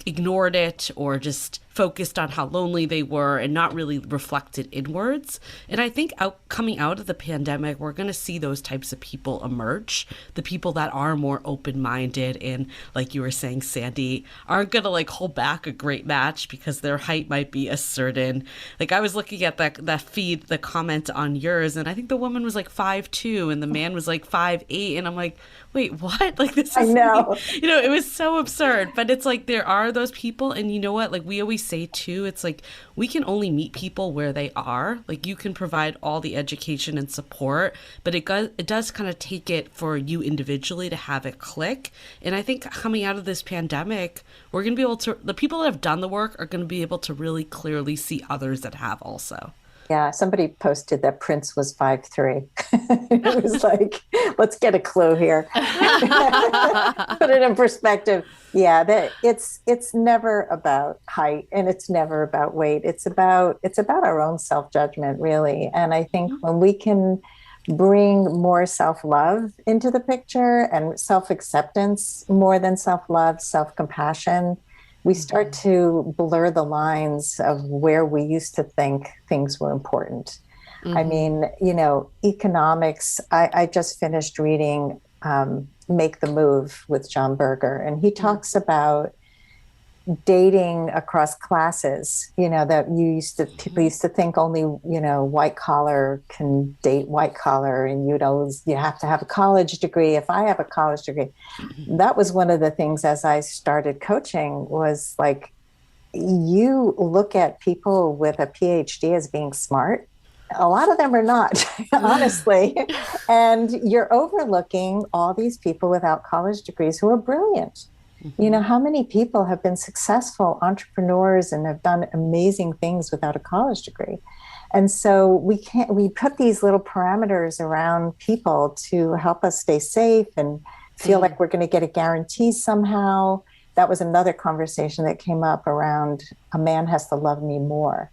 ignored it or just focused on how lonely they were and not really reflected inwards. And I think coming out of the pandemic, we're going to see those types of people emerge, the people that are more open-minded and, like you were saying, Sandy, aren't going to hold back a great match because their height might be a certain, I was looking at that feed, the comment on yours, and I think the woman was 5'2" and the man was 5'8", and I'm like, wait, what? This is, I know. It was so absurd. But it's there are those people, and you know what? We always say too, it's like we can only meet people where they are. Like you can provide all the education and support, but it does kind of take it for you individually to have it click. And I think coming out of this pandemic, we're going to be able to, the people that have done the work are going to be able to really clearly see others that have also. Yeah, somebody posted that Prince was 5'3". It was like, let's get a clue here. Put it in perspective. Yeah, that it's never about height and it's never about weight. It's about our own self-judgment, really. And I think when we can bring more self-love into the picture and self-acceptance more than self-love, self-compassion, we start to blur the lines of where we used to think things were important. I mean, economics, I just finished reading Make the Move with John Berger, and he talks about dating across classes, that people used to think only, white collar can date white collar, and you have to have a college degree. If I have a college degree, that was one of the things as I started coaching was like, you look at people with a PhD as being smart. A lot of them are not, honestly. And you're overlooking all these people without college degrees who are brilliant. How many people have been successful entrepreneurs and have done amazing things without a college degree? And so we put these little parameters around people to help us stay safe and feel like we're going to get a guarantee somehow. That was another conversation that came up around a man has to love me more.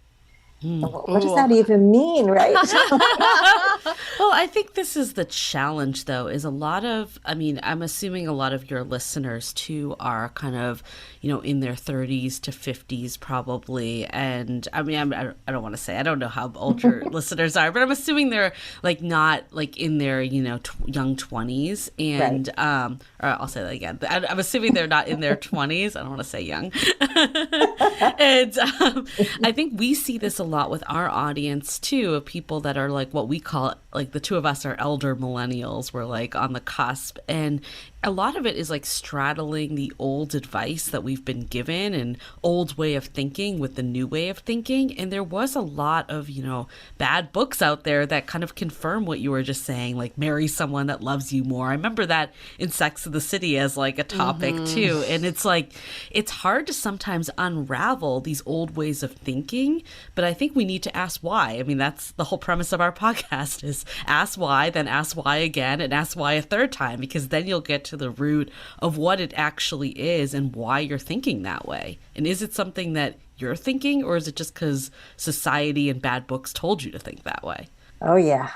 What does that even mean, right? Well, I think this is the challenge, though, is a lot of, I'm assuming a lot of your listeners, too, are kind of, in their 30s to 50s, probably. And I don't want to say, I don't know how old your listeners are, but I'm assuming they're like not like in their, young 20s. And, right. Or I'll say that again. I'm assuming they're not in their 20s. I don't want to say young. And I think we see this a lot with our audience too, of people that are like what we call, like the two of us are elder millennials. We're like on the cusp, and a lot of it is like straddling the old advice that we've been given and old way of thinking with the new way of thinking. And there was a lot of, bad books out there that kind of confirm what you were just saying, like marry someone that loves you more. I remember that in Sex of the City as like a topic too. And it's like, it's hard to sometimes unravel these old ways of thinking, but I think we need to ask why. That's the whole premise of our podcast is ask why, then ask why again, and ask why a third time, because then you'll get to the root of what it actually is and why you're thinking that way. And is it something that you're thinking, or is it just because society and bad books told you to think that way? Oh, yeah.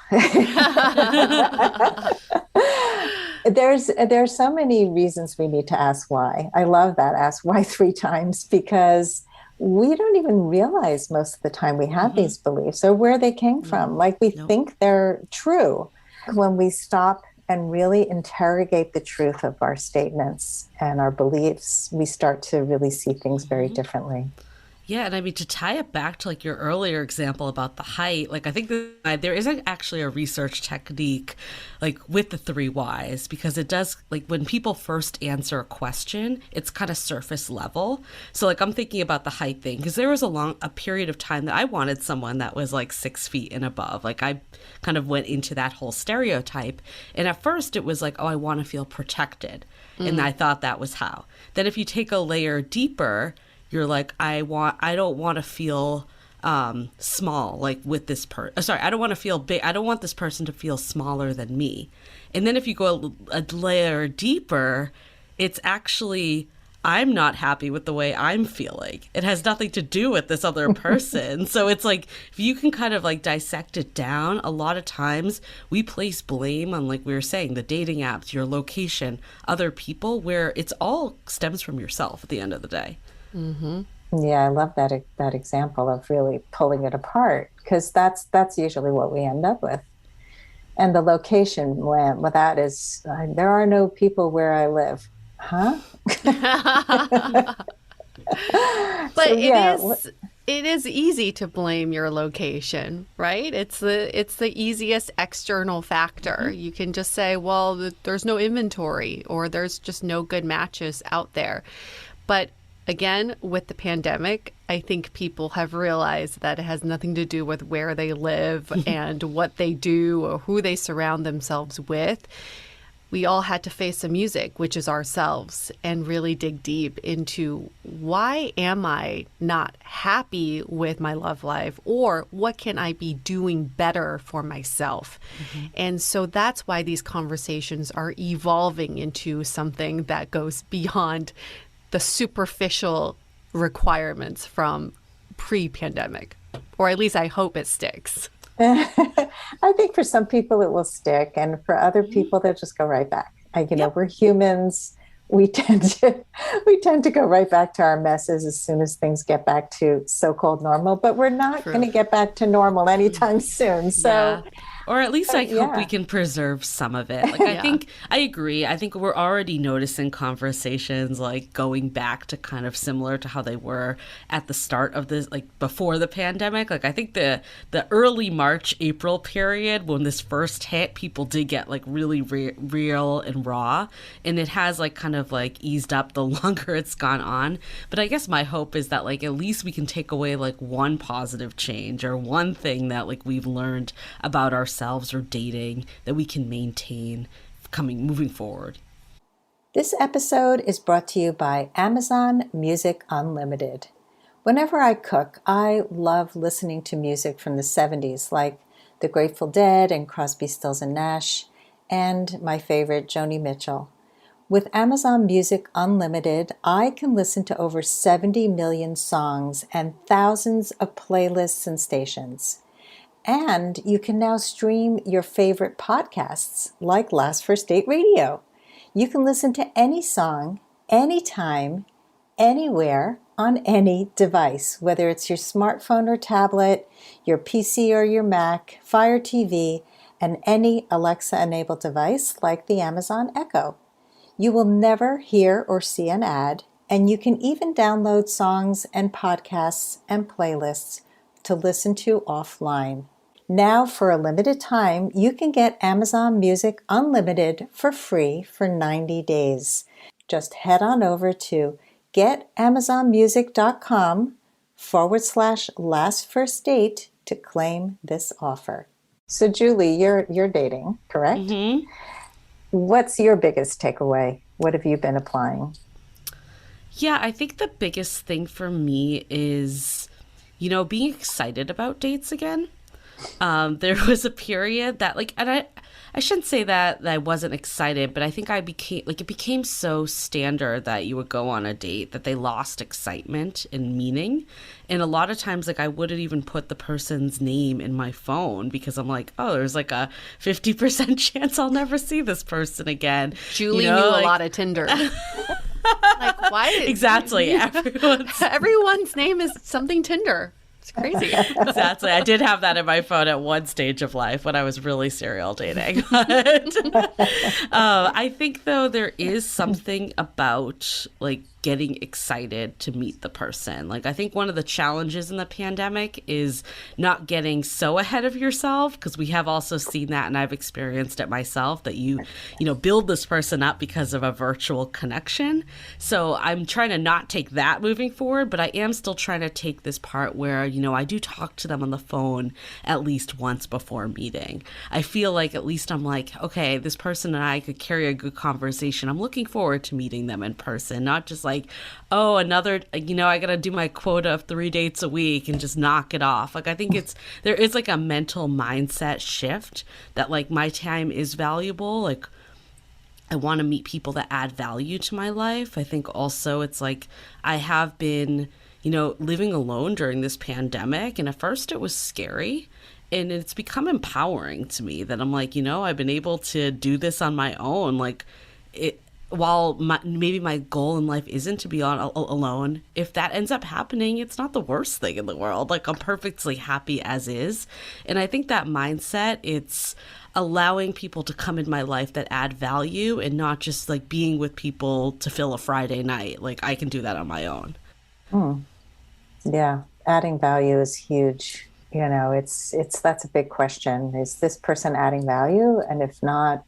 There's so many reasons we need to ask why. I love that. Ask why 3 times, because we don't even realize most of the time we have these beliefs or where they came from. Like we think they're true. When we stop and really interrogate the truth of our statements and our beliefs, we start to really see things very differently. Yeah, and to tie it back to like your earlier example about the height, like I think that there is actually a research technique like with the 3 whys, because it does, like when people first answer a question, it's kind of surface level. So like I'm thinking about the height thing, because there was a period of time that I wanted someone that was like 6 feet and above. Like I kind of went into that whole stereotype. And at first it was like, oh, I want to feel protected. And I thought that was how. Then if you take a layer deeper, you're like, I don't want to feel small, like with this person. I don't want to feel big. I don't want this person to feel smaller than me. And then if you go a layer deeper, it's actually, I'm not happy with the way I'm feeling. It has nothing to do with this other person. So it's like, if you can kind of like dissect it down, a lot of times we place blame on, like we were saying, the dating apps, your location, other people, where it's all stems from yourself at the end of the day. Yeah, I love that example of really pulling it apart, because that's usually what we end up with. And the location, with that is, there are no people where I live. Huh? But it is easy to blame your location, right? It's the easiest external factor. You can just say, well, there's no inventory, or there's just no good matches out there. But Again, with the pandemic, I think people have realized that it has nothing to do with where they live and what they do or who they surround themselves with. We all had to face the music, which is ourselves, and really dig deep into why am I not happy with my love life, or what can I be doing better for myself? And so that's why these conversations are evolving into something that goes beyond the superficial requirements from pre-pandemic, or at least I hope it sticks. I think for some people it will stick, and for other people they'll just go right back. We're humans. We tend to go right back to our messes as soon as things get back to so-called normal. But we're not going to get back to normal anytime soon. So. Yeah. Or at least I hope we can preserve some of it. Like, I think, I agree. I think we're already noticing conversations like going back to kind of similar to how they were at the start of this, like before the pandemic. Like, I think the early March, April period when this first hit, people did get like really real and raw. And it has like kind of like eased up the longer it's gone on. But I guess my hope is that like at least we can take away like one positive change or one thing that like we've learned about ourselves or dating that we can maintain moving forward. This episode is brought to you by Amazon Music Unlimited. Whenever I cook, I love listening to music from the 70s, like The Grateful Dead and Crosby, Stills and Nash, and my favorite, Joni Mitchell. With Amazon Music Unlimited, I can listen to over 70 million songs and thousands of playlists and stations. And you can now stream your favorite podcasts like Last First Date Radio. You can listen to any song, anytime, anywhere, on any device, whether it's your smartphone or tablet, your PC or your Mac, Fire TV, and any Alexa-enabled device like the Amazon Echo. You will never hear or see an ad, and you can even download songs and podcasts and playlists to listen to offline. Now, for a limited time, you can get Amazon Music Unlimited for free for 90 days. Just head on over to getamazonmusic.com/lastfirstdate to claim this offer. So, Julie, you're dating, correct? Mm-hmm. What's your biggest takeaway? What have you been applying? Yeah, I think the biggest thing for me is, being excited about dates again. There was a period that and I shouldn't say that I wasn't excited, but I think it became so standard that you would go on a date that they lost excitement and meaning. And a lot of times, I wouldn't even put the person's name in my phone because I'm like, oh, there's like a 50% chance I'll never see this person again. Julie knew a lot of Tinder. Why? Exactly. Everyone's name is something Tinder. It's crazy. Exactly. I did have that in my phone at one stage of life when I was really serial dating. But, I think, though, there is something about, getting excited to meet the person. I think one of the challenges in the pandemic is not getting so ahead of yourself, because we have also seen that, and I've experienced it myself, that you build this person up because of a virtual connection. So I'm trying to not take that moving forward, but I am still trying to take this part where, I do talk to them on the phone at least once before meeting. I feel like at least I'm okay, this person and I could carry a good conversation. I'm looking forward to meeting them in person, not just oh, another, I got to do my quota of 3 dates a week and just knock it off. I think there is a mental mindset shift that my time is valuable. I want to meet people that add value to my life. I think also it's I have been, living alone during this pandemic. And at first it was scary. And it's become empowering to me that I'm I've been able to do this on my own. While maybe my goal in life isn't to be alone, if that ends up happening, it's not the worst thing in the world. I'm perfectly happy as is. And I think that mindset, it's allowing people to come in my life that add value and not just being with people to fill a Friday night. I can do that on my own. Yeah, adding value is huge. That's a big question. Is this person adding value? And if not,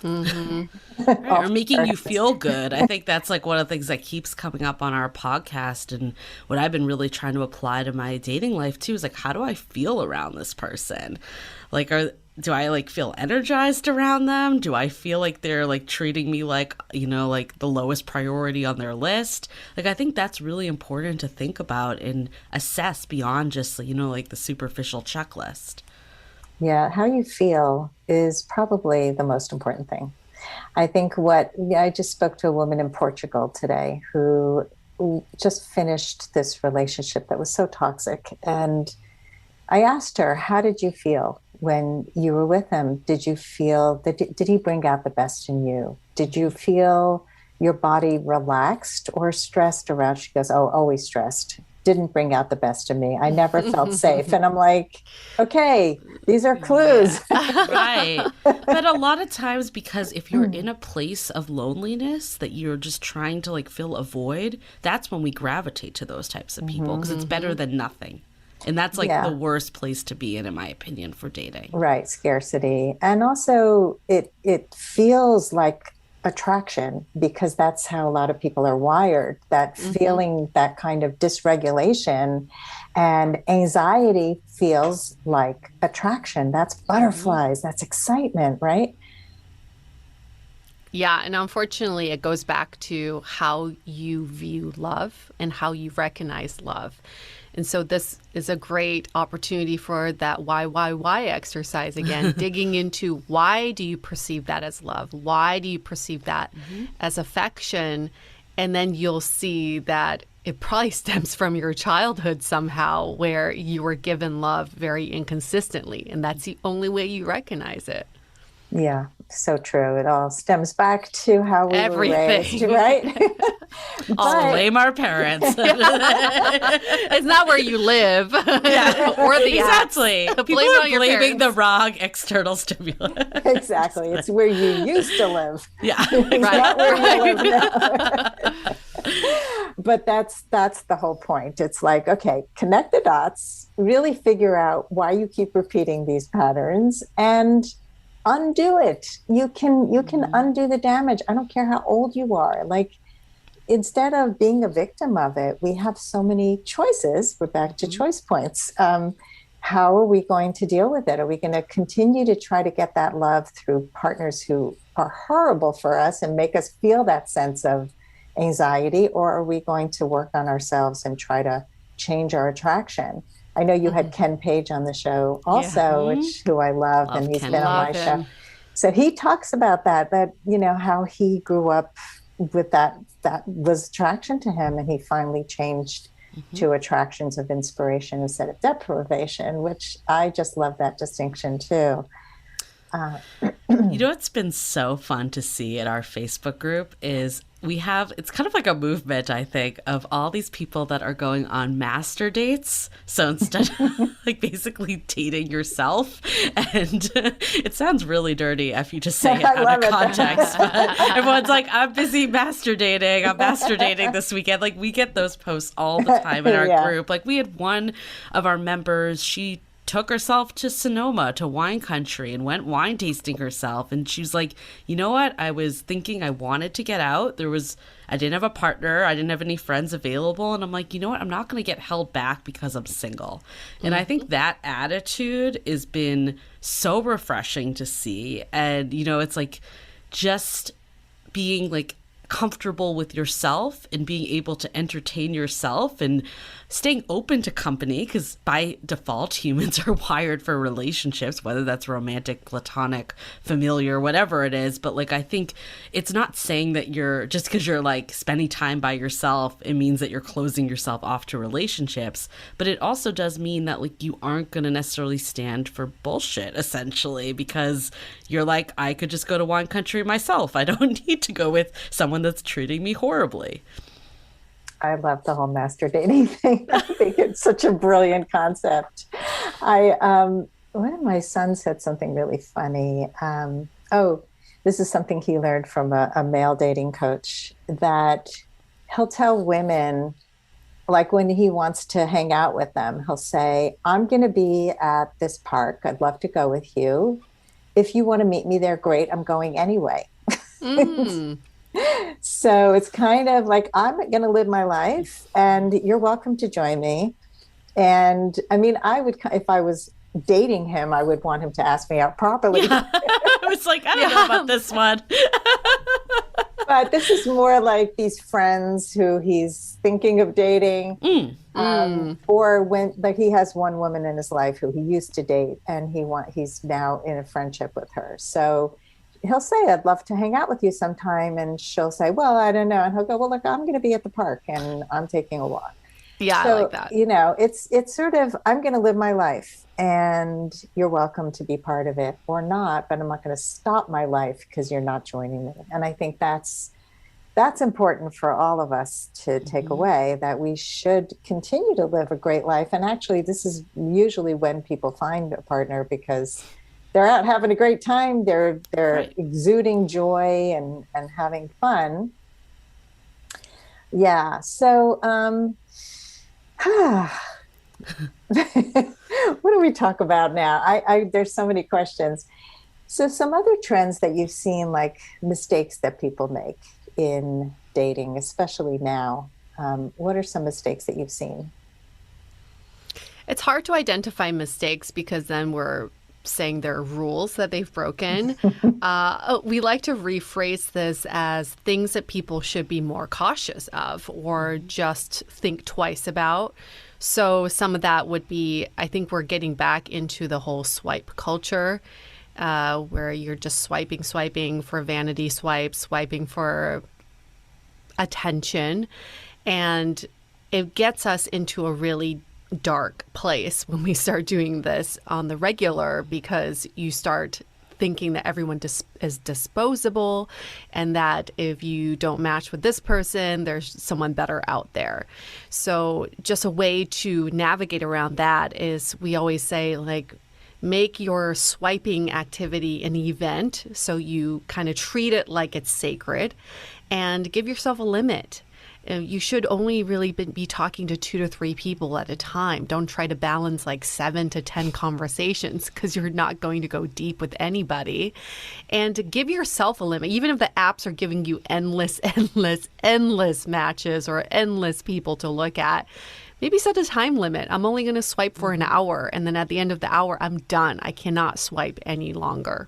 Right, or making you feel good. I think that's like one of the things that keeps coming up on our podcast, and what I've been really trying to apply to my dating life too is like, how do I feel around this person? Like, do I like feel energized around them? Do I feel like they're like treating me like, like the lowest priority on their list? Like, I think that's really important to think about and assess beyond just, like the superficial checklist. Yeah, how you feel is probably the most important thing. I think I just spoke to a woman in Portugal today who just finished this relationship that was so toxic. And I asked her, how did you feel when you were with him? Did you feel did he bring out the best in you? Did you feel your body relaxed or stressed around? She goes, oh, always stressed. Didn't bring out the best in me. I never felt safe. And I'm like, okay, these are clues. Yeah. Right. But a lot of times, because if you're in a place of loneliness that you're just trying to like fill a void, that's when we gravitate to those types of people, because it's better than nothing. And that's like the worst place to be in my opinion, for dating. Right. Scarcity. And also it feels like attraction, because that's how a lot of people are wired, that feeling that kind of dysregulation, and anxiety feels like attraction. That's butterflies, that's excitement, right? Yeah, and unfortunately it goes back to how you view love and how you recognize love. And so this is a great opportunity for that why exercise again, digging into why do you perceive that as love? Why do you perceive that as affection? And then you'll see that it probably stems from your childhood somehow, where you were given love very inconsistently. And that's the only way you recognize it. Yeah, so true. It all stems back to how we were raised, right? I'll blame our parents. It's not where you live or the exactly. apps. People are blaming the wrong external stimulus. Exactly. It's where you used to live. Yeah, It's not where you live now. But that's the whole point. It's like, okay, connect the dots, really figure out why you keep repeating these patterns, and undo it. You can undo the damage. I don't care how old you are. Like, instead of being a victim of it, we have so many choices. We're back to choice points. How are we going to deal with it? Are we going to continue to try to get that love through partners who are horrible for us and make us feel that sense of anxiety? Or are we going to work on ourselves and try to change our attraction? I know you had Ken Page on the show also, who I love, and he's been on my show. So he talks about that, how he grew up with that was attraction to him, and he finally changed to attractions of inspiration instead of deprivation, which I just love that distinction too. What's been so fun to see in our Facebook group is it's kind of like a movement, I think, of all these people that are going on master dates. So instead of like basically dating yourself, and it sounds really dirty if you just say it out of context, but everyone's like, I'm busy master dating. I'm master dating this weekend. Like, we get those posts all the time in our group. Like, we had one of our members, she took herself to Sonoma, to wine country, and went wine tasting herself. And she was like, you know what? I was thinking I wanted to get out. I didn't have a partner. I didn't have any friends available. And I'm like, you know what? I'm not going to get held back because I'm single. And I think that attitude has been so refreshing to see. And, it's like just being like comfortable with yourself and being able to entertain yourself and staying open to company, because by default humans are wired for relationships, whether that's romantic, platonic, familiar, whatever it is. But like, I think it's not saying that just because you're like spending time by yourself, it means that you're closing yourself off to relationships. But it also does mean that like you aren't going to necessarily stand for bullshit, essentially, because you're like, I could just go to wine country myself. I don't need to go with someone that's treating me horribly. I love the whole master dating thing. I think it's such a brilliant concept. One of my sons said something really funny. This is something he learned from a male dating coach, that he'll tell women, like when he wants to hang out with them, he'll say, I'm going to be at this park. I'd love to go with you. if you want to meet me there, great. I'm going anyway. Mm. So it's kind of like, I'm going to live my life and you're welcome to join me. And I mean, I would, if I was dating him, I would want him to ask me out properly. Yeah. I was like, I don't know about this one. But this is more like these friends who he's thinking of dating. Or when, like, he has one woman in his life who he used to date, and he's now in a friendship with her. So he'll say, I'd love to hang out with you sometime. And she'll say, well, I don't know. And he'll go, well, look, I'm going to be at the park and I'm taking a walk. Yeah, So, I like that. You know, it's sort of, I'm going to live my life and you're welcome to be part of it or not, but I'm not going to stop my life because you're not joining me. And I think that's important for all of us to take away, that we should continue to live a great life. And actually, this is usually when people find a partner, because they're out having a great time. They're Right. exuding joy and having fun. Yeah. So, what do we talk about now? There's so many questions. So some other trends that you've seen, like mistakes that people make in dating, especially now. What are some mistakes that you've seen? It's hard to identify mistakes because then we're saying there are rules that they've broken. We like to rephrase this as things that people should be more cautious of or just think twice about. So some of that would be, I think we're getting back into the whole swipe culture, where you're just swiping for vanity swipes, swiping for attention. And it gets us into a really dark place when we start doing this on the regular, because you start thinking that everyone is disposable and that if you don't match with this person, there's someone better out there. So just a way to navigate around that is, we always say, like, make your swiping activity an event. So you kind of treat it like it's sacred and give yourself a limit. You should only really be talking to 2 to 3 people at a time. Don't try to balance like 7 to 10 conversations, because you're not going to go deep with anybody. And give yourself a limit. Even if the apps are giving you endless matches or endless people to look at, maybe set a time limit. I'm only going to swipe for an hour. And then at the end of the hour, I'm done. I cannot swipe any longer.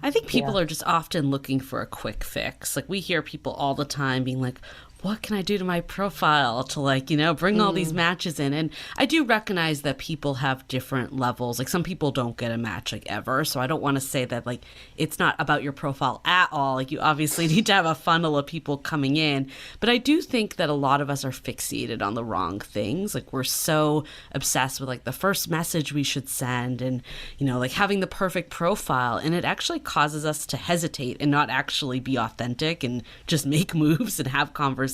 I think people are just often looking for a quick fix. Like, we hear people all the time being like, what can I do to my profile to, like, you know, bring all these matches in? And I do recognize that people have different levels. Like, some people don't get a match, like, ever. So I don't want to say that, like, it's not about your profile at all. Like, you obviously need to have a funnel of people coming in. But I do think that a lot of us are fixated on the wrong things. Like, we're so obsessed with, like, the first message we should send and, you know, like, having the perfect profile. And it actually causes us to hesitate and not actually be authentic and just make moves and have conversations.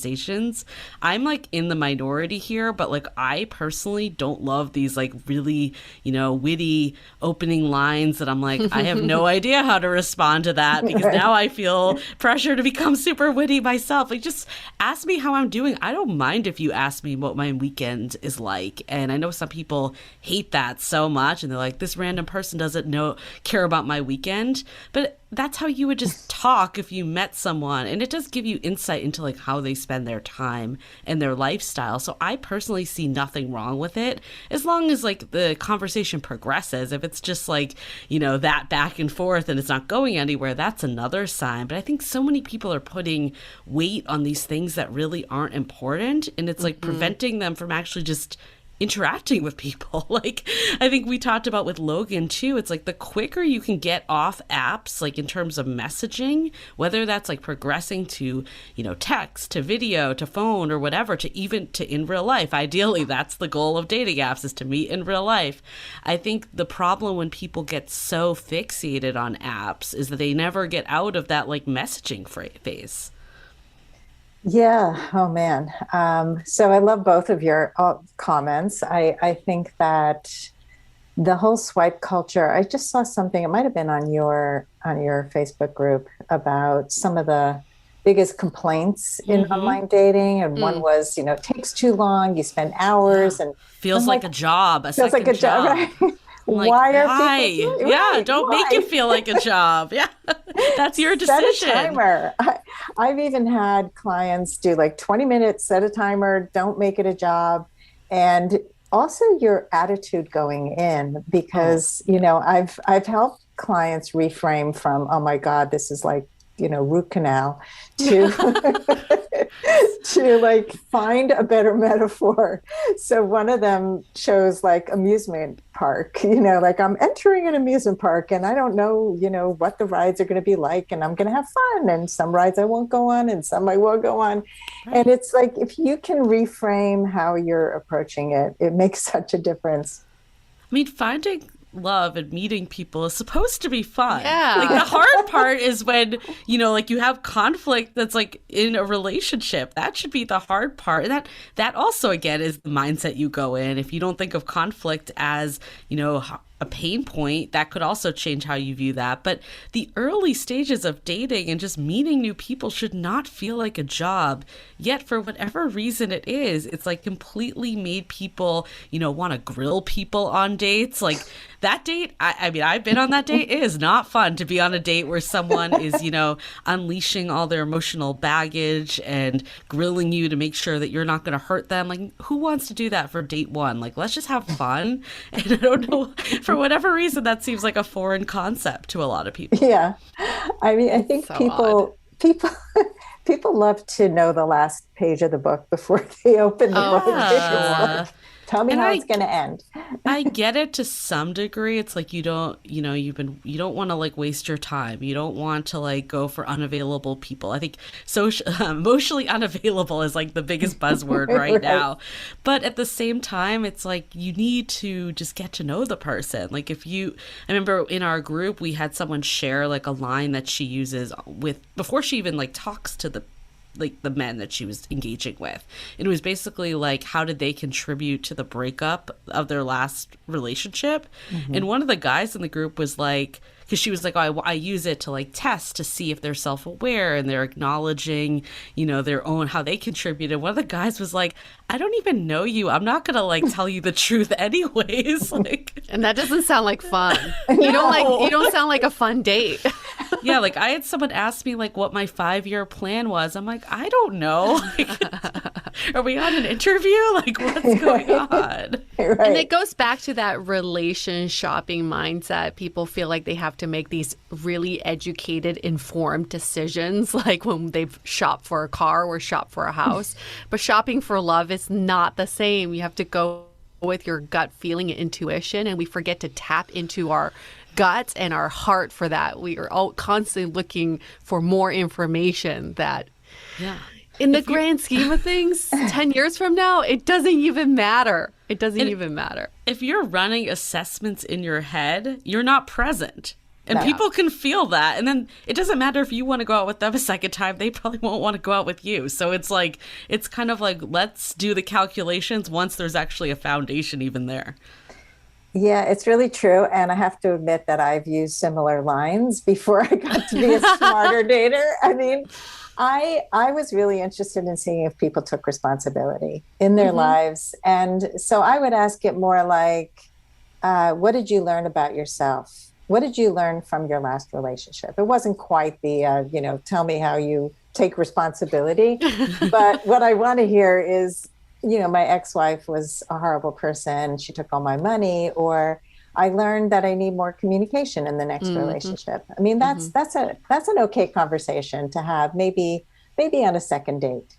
I'm like in the minority here, but like, I personally don't love these like really, you know, witty opening lines that I'm like, I have no idea how to respond to that, because now I feel pressure to become super witty myself. Like, just ask me how I'm doing. I don't mind if you ask me what my weekend is like. And I know some people hate that so much, and they're like, this random person doesn't care about my weekend. But that's how you would just talk if you met someone. And it does give you insight into like how they spend their time and their lifestyle. So I personally see nothing wrong with it, as long as like the conversation progresses. If it's just like, you know, that back and forth and it's not going anywhere, that's another sign. But I think so many people are putting weight on these things that really aren't important. And it's like preventing them from actually just interacting with people. Like, I think we talked about with Logan too, it's like the quicker you can get off apps, like in terms of messaging, whether that's like progressing to, you know, text, to video, to phone, or whatever, to even to in real life. Ideally, that's the goal of dating apps, is to meet in real life. I think the problem when people get so fixated on apps is that they never get out of that like messaging phase. Yeah. Oh, man. So I love both of your comments. I think that the whole swipe culture, I just saw something, it might have been on your Facebook group, about some of the biggest complaints in online dating. And one was, you know, it takes too long. You spend hours and feels like a job. Feels like a job. Right? like, why are why? people doing Yeah, right, don't make why? it feel like a job. Yeah, that's your decision. Set a timer. I've even had clients do like 20 minutes, set a timer, don't make it a job. And also your attitude going in, because, you know, I've helped clients reframe from, oh my God, this is like, you know, root canal, to to like find a better metaphor. So one of them chose like amusement park, you know, like I'm entering an amusement park and I don't know, you know, what the rides are going to be like, and I'm going to have fun, and some rides I won't go on and some I will go on. Right. And it's like, if you can reframe how you're approaching it, it makes such a difference. I mean, finding love and meeting people is supposed to be fun. Yeah. Like the hard part is when, you know, like you have conflict that's like in a relationship. That should be the hard part. And that also, again, is the mindset you go in. If you don't think of conflict as, you know, a pain point, that could also change how you view that. But the early stages of dating and just meeting new people should not feel like a job. Yet for whatever reason it is, it's like completely made people, you know, want to grill people on dates. Like that date, I mean, I've been on that date. It is not fun to be on a date where someone is, you know, unleashing all their emotional baggage and grilling you to make sure that you're not going to hurt them. Like, who wants to do that for date one? Like, let's just have fun. And I don't know, for whatever reason, that seems like a foreign concept to a lot of people. Yeah. I mean, I think So people love to know the last page of the book before they open the book. Yeah. Tell me And how it's going to end. I get it to some degree. It's like you don't want to like waste your time. You don't want to like go for unavailable people. I think emotionally unavailable is like the biggest buzzword right now. But at the same time, it's like you need to just get to know the person. Like I remember in our group, we had someone share like a line that she uses before she even like talks to the men that she was engaging with. And it was basically like, how did they contribute to the breakup of their last relationship? Mm-hmm. And one of the guys in the group was like, because she was like, oh, I use it to like test to see if they're self-aware and they're acknowledging, you know, their own, how they contributed. One of the guys was like, I don't even know you. I'm not going to like tell you the truth anyways. Like, and that doesn't sound like fun. You don't sound like a fun date. Yeah, like I had someone ask me like what my 5-year plan was. I'm like, I don't know. Like, are we on an interview? Like, what's going on? Right. And it goes back to that relation shopping mindset. People feel like they have to make these really educated, informed decisions, like when they've shopped for a car or shop for a house. But shopping for love is not the same. You have to go with your gut feeling and intuition, and we forget to tap into our guts and our heart for that. We are all constantly looking for more information that, in the grand scheme of things, 10 years from now, it doesn't even matter. It doesn't even matter. If you're running assessments in your head, you're not present. And people can feel that. And then it doesn't matter if you want to go out with them a second time, they probably won't want to go out with you. So it's like, it's kind of like, let's do the calculations once there's actually a foundation even there. Yeah, it's really true. And I have to admit that I've used similar lines before I got to be a smarter dater. I mean, I was really interested in seeing if people took responsibility in their lives. And so I would ask it more like, what did you learn about yourself? What did you learn from your last relationship? It wasn't quite the, tell me how you take responsibility. But what I want to hear is, my ex-wife was a horrible person. She took all my money, or I learned that I need more communication in the next relationship. I mean, that's an okay conversation to have, maybe on a second date,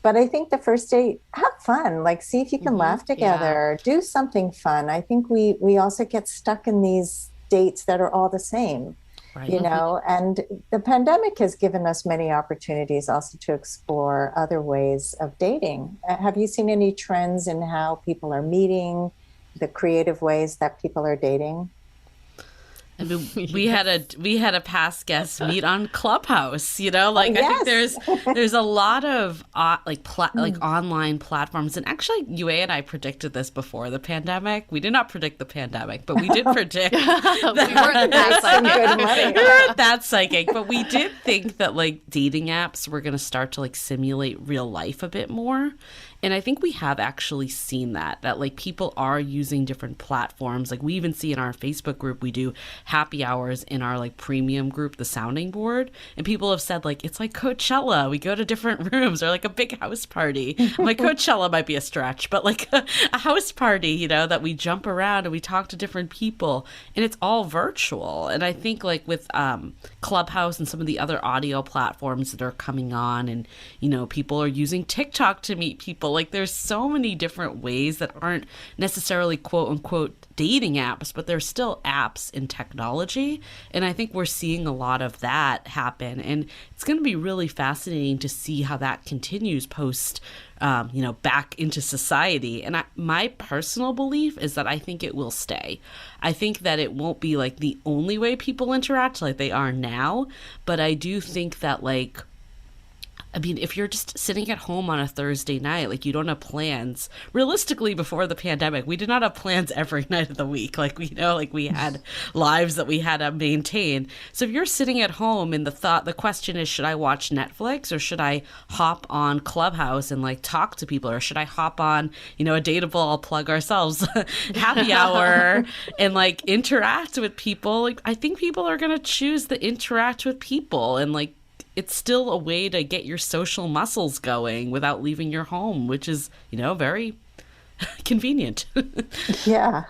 But I think the first date, have fun, like see if you can laugh together, do something fun. I think we also get stuck in these dates that are all the same. Right. And the pandemic has given us many opportunities also to explore other ways of dating. Have you seen any trends in how people are meeting, the creative ways that people are dating? I mean, we had a past guest meet on Clubhouse, like I think there's a lot of like online platforms. And actually, Yue and I predicted this before the pandemic. We did not predict the pandemic, but we did predict We weren't that psychic. But we did think that like dating apps were going to start to like simulate real life a bit more. And I think we have actually seen that like people are using different platforms. Like we even see in our Facebook group, we do happy hours in our like premium group, the Sounding Board. And people have said like, it's like Coachella. We go to different rooms or like a big house party. I'm like, Coachella might be a stretch, but like a house party, that we jump around and we talk to different people and it's all virtual. And I think like with Clubhouse and some of the other audio platforms that are coming on and, people are using TikTok to meet people. Like there's so many different ways that aren't necessarily quote unquote dating apps, but they're still apps in technology. And I think we're seeing a lot of that happen. And it's going to be really fascinating to see how that continues post, back into society. And my personal belief is that I think it will stay. I think that it won't be like the only way people interact like they are now. But I do think that if you're just sitting at home on a Thursday night, like you don't have plans, realistically before the pandemic, we did not have plans every night of the week. Like, we had lives that we had to maintain. So if you're sitting at home and the question is, should I watch Netflix or should I hop on Clubhouse and like talk to people? Or should I hop on, a Dateable, I'll plug ourselves, happy hour and like interact with people? Like, I think people are going to choose the interact with people and like, it's still a way to get your social muscles going without leaving your home, which is, very convenient. Yeah.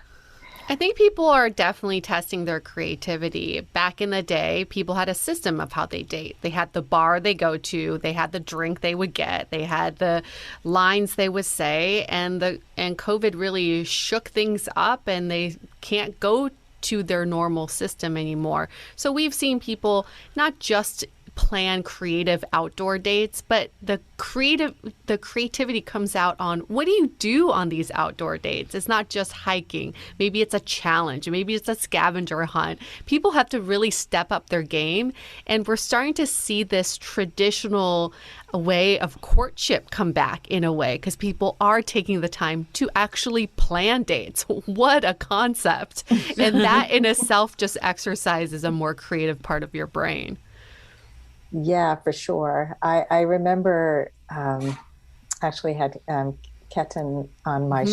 I think people are definitely testing their creativity. Back in the day, people had a system of how they date. They had the bar they go to, they had the drink they would get, they had the lines they would say, and COVID really shook things up and they can't go to their normal system anymore. So we've seen people not just plan creative outdoor dates, but the creativity comes out on what do you do on these outdoor dates? It's not just hiking. Maybe it's a challenge. Maybe it's a scavenger hunt. People have to really step up their game. And we're starting to see this traditional way of courtship come back in a way because people are taking the time to actually plan dates. What a concept. And that in itself just exercises a more creative part of your brain. Yeah, for sure. I remember actually had Ketan on my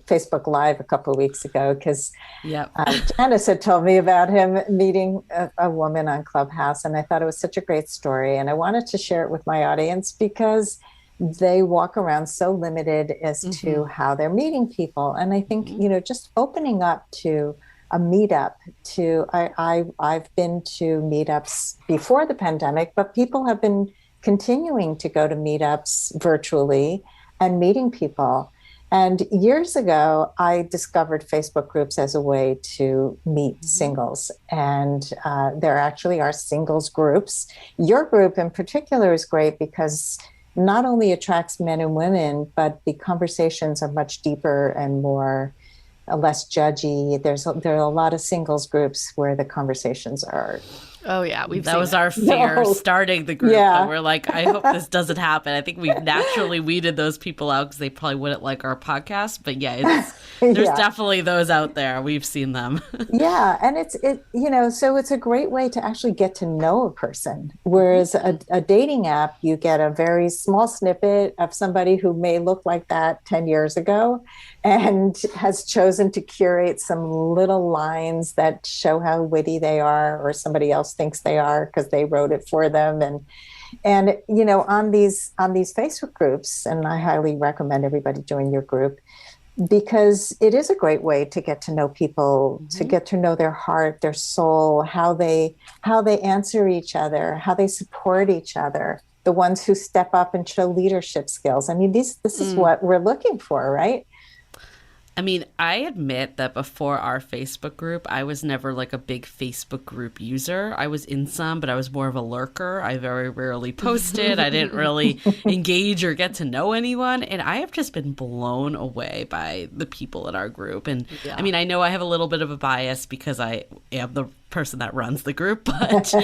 Facebook Live a couple of weeks ago because Janice had told me about him meeting a woman on Clubhouse, and I thought it was such a great story. And I wanted to share it with my audience because they walk around so limited as to how they're meeting people. And I think, just opening up to a meetup I've been to meetups before the pandemic, but people have been continuing to go to meetups virtually and meeting people. And years ago, I discovered Facebook groups as a way to meet singles. And there actually are singles groups. Your group in particular is great because not only attracts men and women, but the conversations are much deeper and more less judgy. There are a lot of singles groups where the conversations are. Oh yeah, that was our fear starting the group. Yeah. We're like, I hope this doesn't happen. I think we naturally weeded those people out because they probably wouldn't like our podcast. But there's definitely those out there. We've seen them. Yeah, and so it's a great way to actually get to know a person. Whereas a dating app, you get a very small snippet of somebody who may look like that 10 years ago and has chosen to curate some little lines that show how witty they are or somebody else thinks they are because they wrote it for them. And on these Facebook groups, and I highly recommend everybody join your group because it is a great way to get to know people, to get to know their heart, their soul, how they answer each other, how they support each other, the ones who step up and show leadership skills. I mean, this is what we're looking for, right? I mean, I admit that before our Facebook group, I was never like a big Facebook group user. I was in some, but I was more of a lurker. I very rarely posted. I didn't really engage or get to know anyone. And I have just been blown away by the people in our group. And I mean, I know I have a little bit of a bias because I am the person that runs the group, but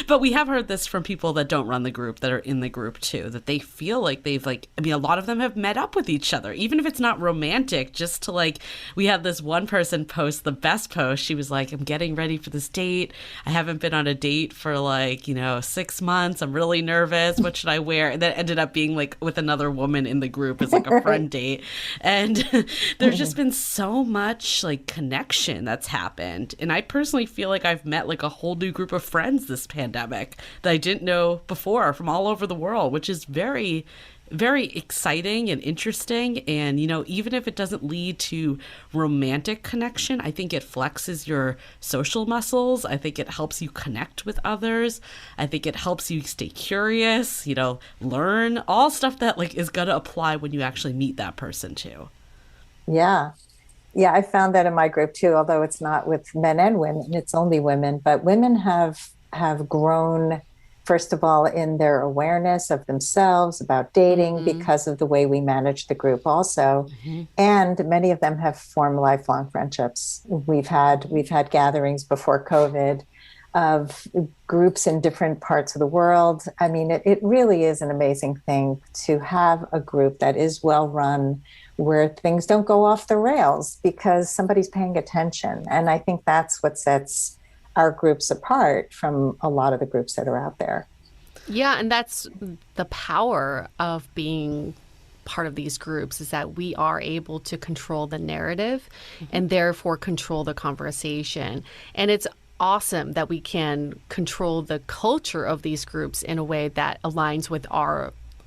but we have heard this from people that don't run the group, that are in the group too, that they feel like they've like, I mean, a lot of them have met up with each other, even if it's not romantic, just to like, we had this one person post the best post. She was like, I'm getting ready for this date. I haven't been on a date for like, 6 months. I'm really nervous. What should I wear? And that ended up being like with another woman in the group as like a friend date. And there's just been so much like connection that's happened. And I personally feel like I've met like a whole new group of friends this pandemic that I didn't know before from all over the world, which is very, very exciting and interesting. And, even if it doesn't lead to romantic connection, I think it flexes your social muscles. I think it helps you connect with others. I think it helps you stay curious, learn all stuff that like is going to apply when you actually meet that person too. Yeah. Yeah, I found that in my group too, although it's not with men and women, it's only women. But women have grown, first of all, in their awareness of themselves, about dating, because of the way we manage the group also. And many of them have formed lifelong friendships. We've had gatherings before COVID of groups in different parts of the world. I mean, it really is an amazing thing to have a group that is well run, where things don't go off the rails because somebody's paying attention. And I think that's what sets our groups apart from a lot of the groups that are out there. Yeah, and that's the power of being part of these groups, is that we are able to control the narrative and therefore control the conversation. And it's awesome that we can control the culture of these groups in a way that aligns with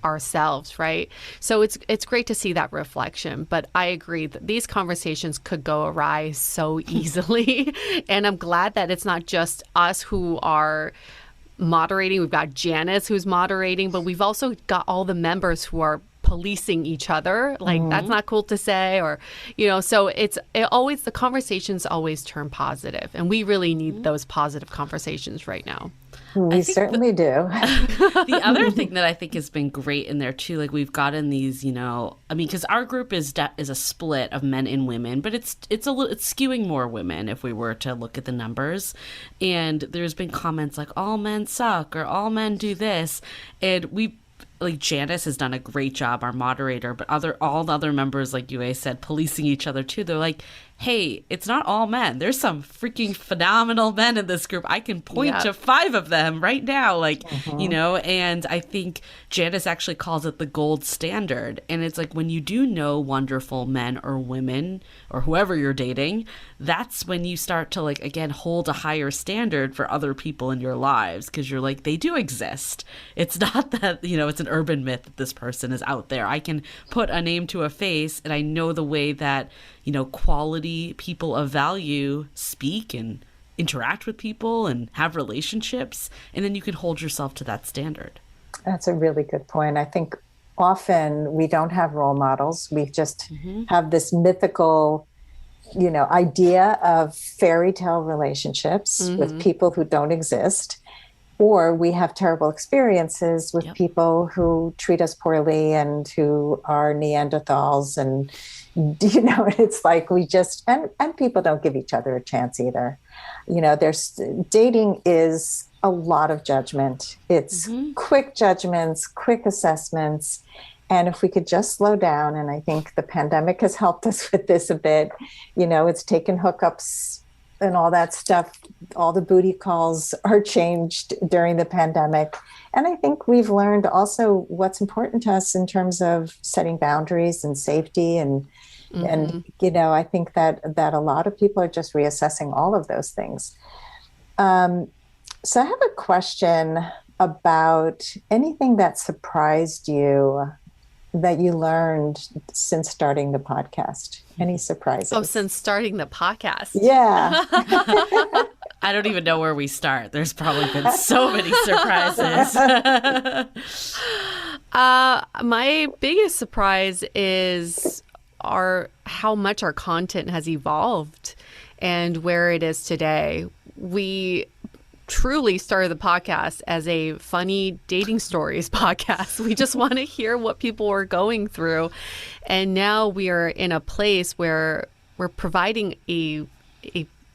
ourselves, right? So it's great to see that reflection. But I agree that these conversations could go awry so easily. And I'm glad that it's not just us who are moderating. We've got Janice who's moderating, but we've also got all the members who are policing each other. Like, that's not cool to say, or, so the conversations always turn positive. And we really need those positive conversations right now. We certainly do. The other thing that I think has been great in there too, like we've gotten these, because our group is a split of men and women, but it's skewing more women if we were to look at the numbers. And there's been comments like all men suck or all men do this, and like Janice has done a great job, our moderator, but all the other members, like Yue said, policing each other too. They're like, hey, it's not all men. There's some freaking phenomenal men in this group. I can point to 5 of them right now, and I think Janice actually calls it the gold standard. And it's like, when you do know wonderful men or women or whoever you're dating, that's when you start to like, again, hold a higher standard for other people in your lives, because you're like, they do exist. It's not that, it's an urban myth that this person is out there. I can put a name to a face, and I know the way that, quality people of value speak and interact with people and have relationships. And then you can hold yourself to that standard. That's a really good point. I think often we don't have role models. We just have this mythical, idea of fairy tale relationships with people who don't exist. Or we have terrible experiences with people who treat us poorly and who are Neanderthals. And, it's like we just, and people don't give each other a chance either. Dating is a lot of judgment. It's quick judgments, quick assessments. And if we could just slow down, and I think the pandemic has helped us with this a bit, it's taken hookups and all that stuff. All the booty calls are changed during the pandemic. And I think we've learned also what's important to us in terms of setting boundaries and safety. And I think that a lot of people are just reassessing all of those things. So I have a question about anything that surprised you that you learned since starting the podcast. Any surprises? Oh, since starting the podcast. Yeah. I don't even know where we start. There's probably been so many surprises. My biggest surprise is how much our content has evolved and where it is today. We truly started the podcast as a funny dating stories podcast. We just want to hear what people are going through. And now we are in a place where we're providing a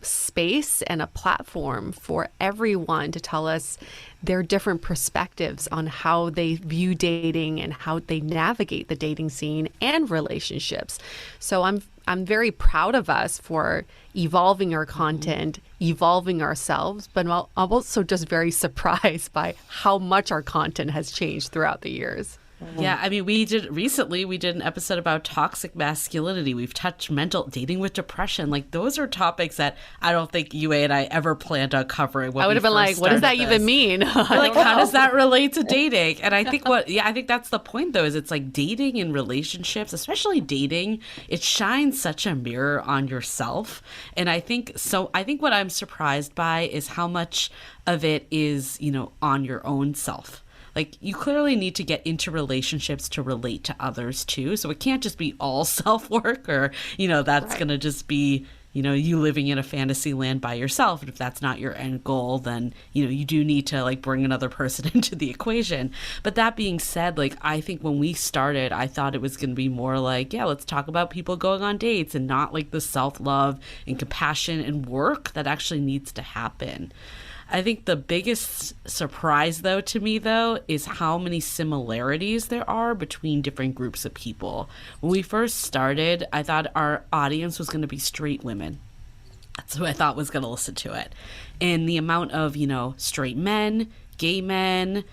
space and a platform for everyone to tell us their different perspectives on how they view dating and how they navigate the dating scene and relationships. So I'm very proud of us for evolving our content, evolving ourselves, but I'm also just very surprised by how much our content has changed throughout the years. Yeah, I mean, we did an episode about toxic masculinity. We've touched mental dating with depression. Like, those are topics that I don't think UA and I ever planned on covering. I would have been like, what does that even mean? Like, how does that relate to dating? And I think I think that's the point, though, is it's like dating and relationships, especially dating, it shines such a mirror on yourself. And I think what I'm surprised by is how much of it is, on your own self. Like, you clearly need to get into relationships to relate to others too. So it can't just be all self-work or, that's going to just be, you living in a fantasy land by yourself. And if that's not your end goal, then, you do need to like bring another person into the equation. But that being said, like, I think when we started, I thought it was going to be more like, yeah, let's talk about people going on dates and not like the self-love and compassion and work that actually needs to happen. I think the biggest surprise, to me, is how many similarities there are between different groups of people. When we first started, I thought our audience was going to be straight women. That's who I thought was going to listen to it. And the amount of, straight men, gay men,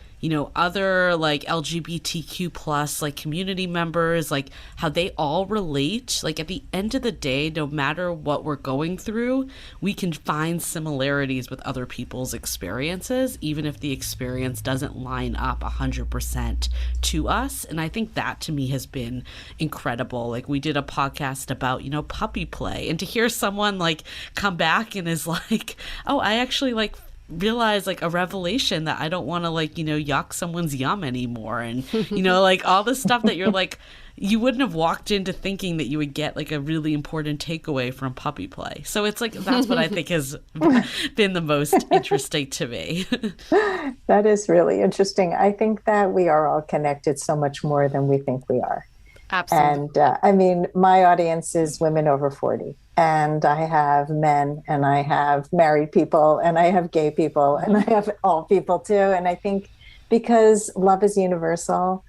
other like LGBTQ plus like community members, like how they all relate. Like at the end of the day, no matter what we're going through, we can find similarities with other people's experiences, even if the experience doesn't line up 100% to us. And I think that to me has been incredible. Like we did a podcast about, puppy play, and to hear someone like come back and is like, oh, I actually like realize like a revelation that I don't want to like, yuck someone's yum anymore. And, like all the stuff that you're like, you wouldn't have walked into thinking that you would get like a really important takeaway from puppy play. So it's like, that's what I think has been the most interesting to me. That is really interesting. I think that we are all connected so much more than we think we are. Absolutely. And my audience is women over 40. And I have men, and I have married people, and I have gay people, and I have all people too. And I think because love is universal,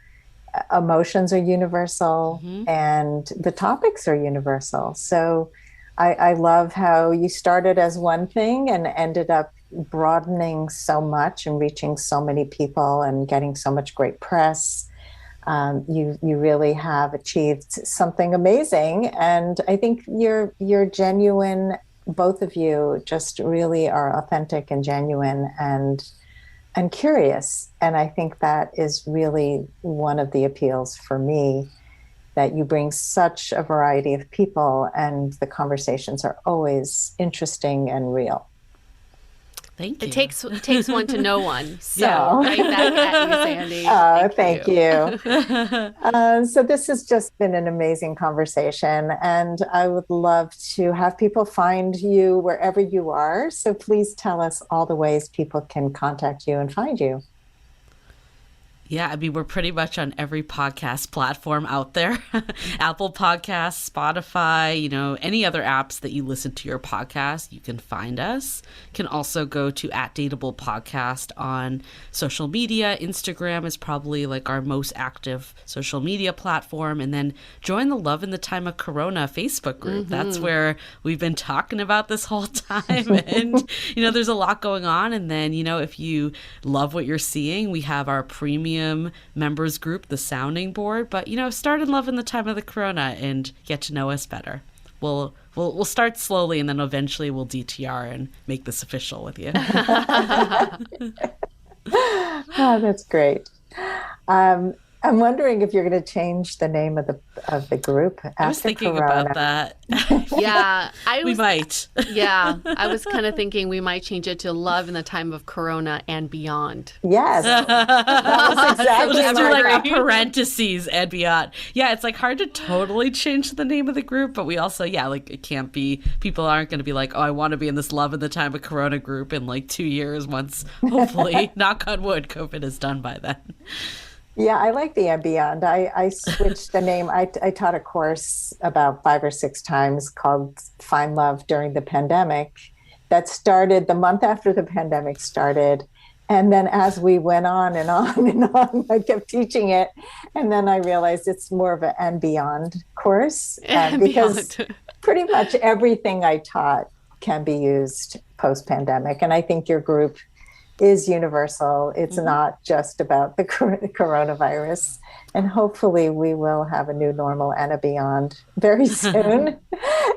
emotions are universal, and the topics are universal. So I love how you started as one thing and ended up broadening so much and reaching so many people and getting so much great press. You really have achieved something amazing. And I think you're genuine. Both of you just really are authentic and genuine and curious. And I think that is really one of the appeals for me, that you bring such a variety of people and the conversations are always interesting and real. Thank you. It takes one to know one. So right back at you, Sandy. Oh, thank you. So this has just been an amazing conversation, and I would love to have people find you wherever you are. So please tell us all the ways people can contact you and find you. Yeah, I mean, we're pretty much on every podcast platform out there. Apple Podcasts, Spotify, any other apps that you listen to your podcast, you can find us. You can also go to @DATEABLE Podcast on social media. Instagram is probably like our most active social media platform. And then join the Love in the Time of Corona Facebook group. That's where we've been talking about this whole time. And, there's a lot going on. And then, if you love what you're seeing, we have our premium members group, the Sounding Board. But start in Love in the Time of the Corona and get to know us better. We'll start slowly, and then eventually we'll DTR and make this official with you. Oh, that's great. I'm wondering if you're going to change the name of the group after I was thinking Corona. about that. Yeah, We might. Yeah, I was kind of thinking we might change it to Love in the Time of Corona and Beyond. Yes, that was exactly We'll just do my like a parentheses and beyond. Yeah, it's like hard to totally change the name of the group, but we also, like it can't be, people aren't going to be like, oh, I want to be in this Love in the Time of Corona group in like 2 years once, hopefully, knock on wood, COVID is done by then. Yeah, I like the and beyond. I switched the name. I taught a course about 5 or 6 times called Find Love during the pandemic that started the month after the pandemic started. And then as we went on and on and on, I kept teaching it. And then I realized it's more of an and beyond course because pretty much everything I taught can be used post-pandemic. And I think your group is universal. It's not just about the coronavirus. And hopefully we will have a new normal and a beyond very soon.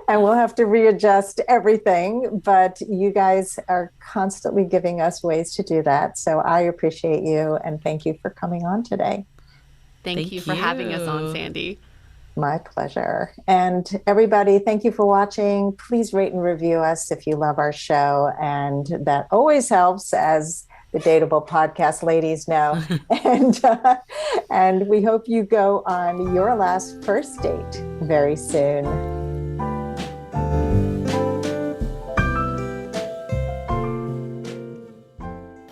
And we'll have to readjust everything. But you guys are constantly giving us ways to do that. So I appreciate you and thank you for coming on today. Thank you for having us on, Sandy. My pleasure. And everybody, thank you for watching. Please rate and review us if you love our show. And that always helps, as the Dateable podcast ladies know. And we hope you go on your last first date very soon.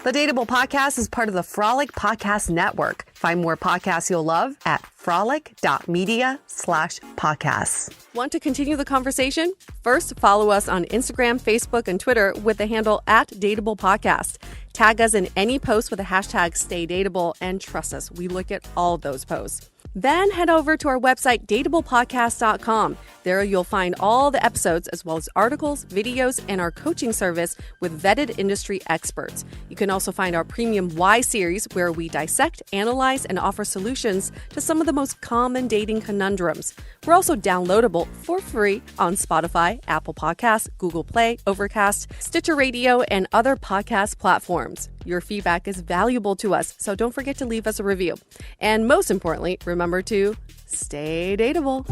The Dateable podcast is part of the Frolic Podcast Network. Find more podcasts you'll love at frolic.media/podcasts. Want to continue the conversation? First, follow us on Instagram, Facebook, and Twitter with the handle @Dateable Podcast. Tag us in any post with the hashtag #StayDateable, and trust us, we look at all those posts. Then head over to our website, dateablepodcast.com. There you'll find all the episodes as well as articles, videos, and our coaching service with vetted industry experts. You can also find our premium Why series, where we dissect, analyze, and offer solutions to some of the most common dating conundrums. We're also downloadable for free on Spotify, Apple Podcasts, Google Play, Overcast, Stitcher Radio, and other podcast platforms. Your feedback is valuable to us, so don't forget to leave us a review. And most importantly, remember to stay dateable.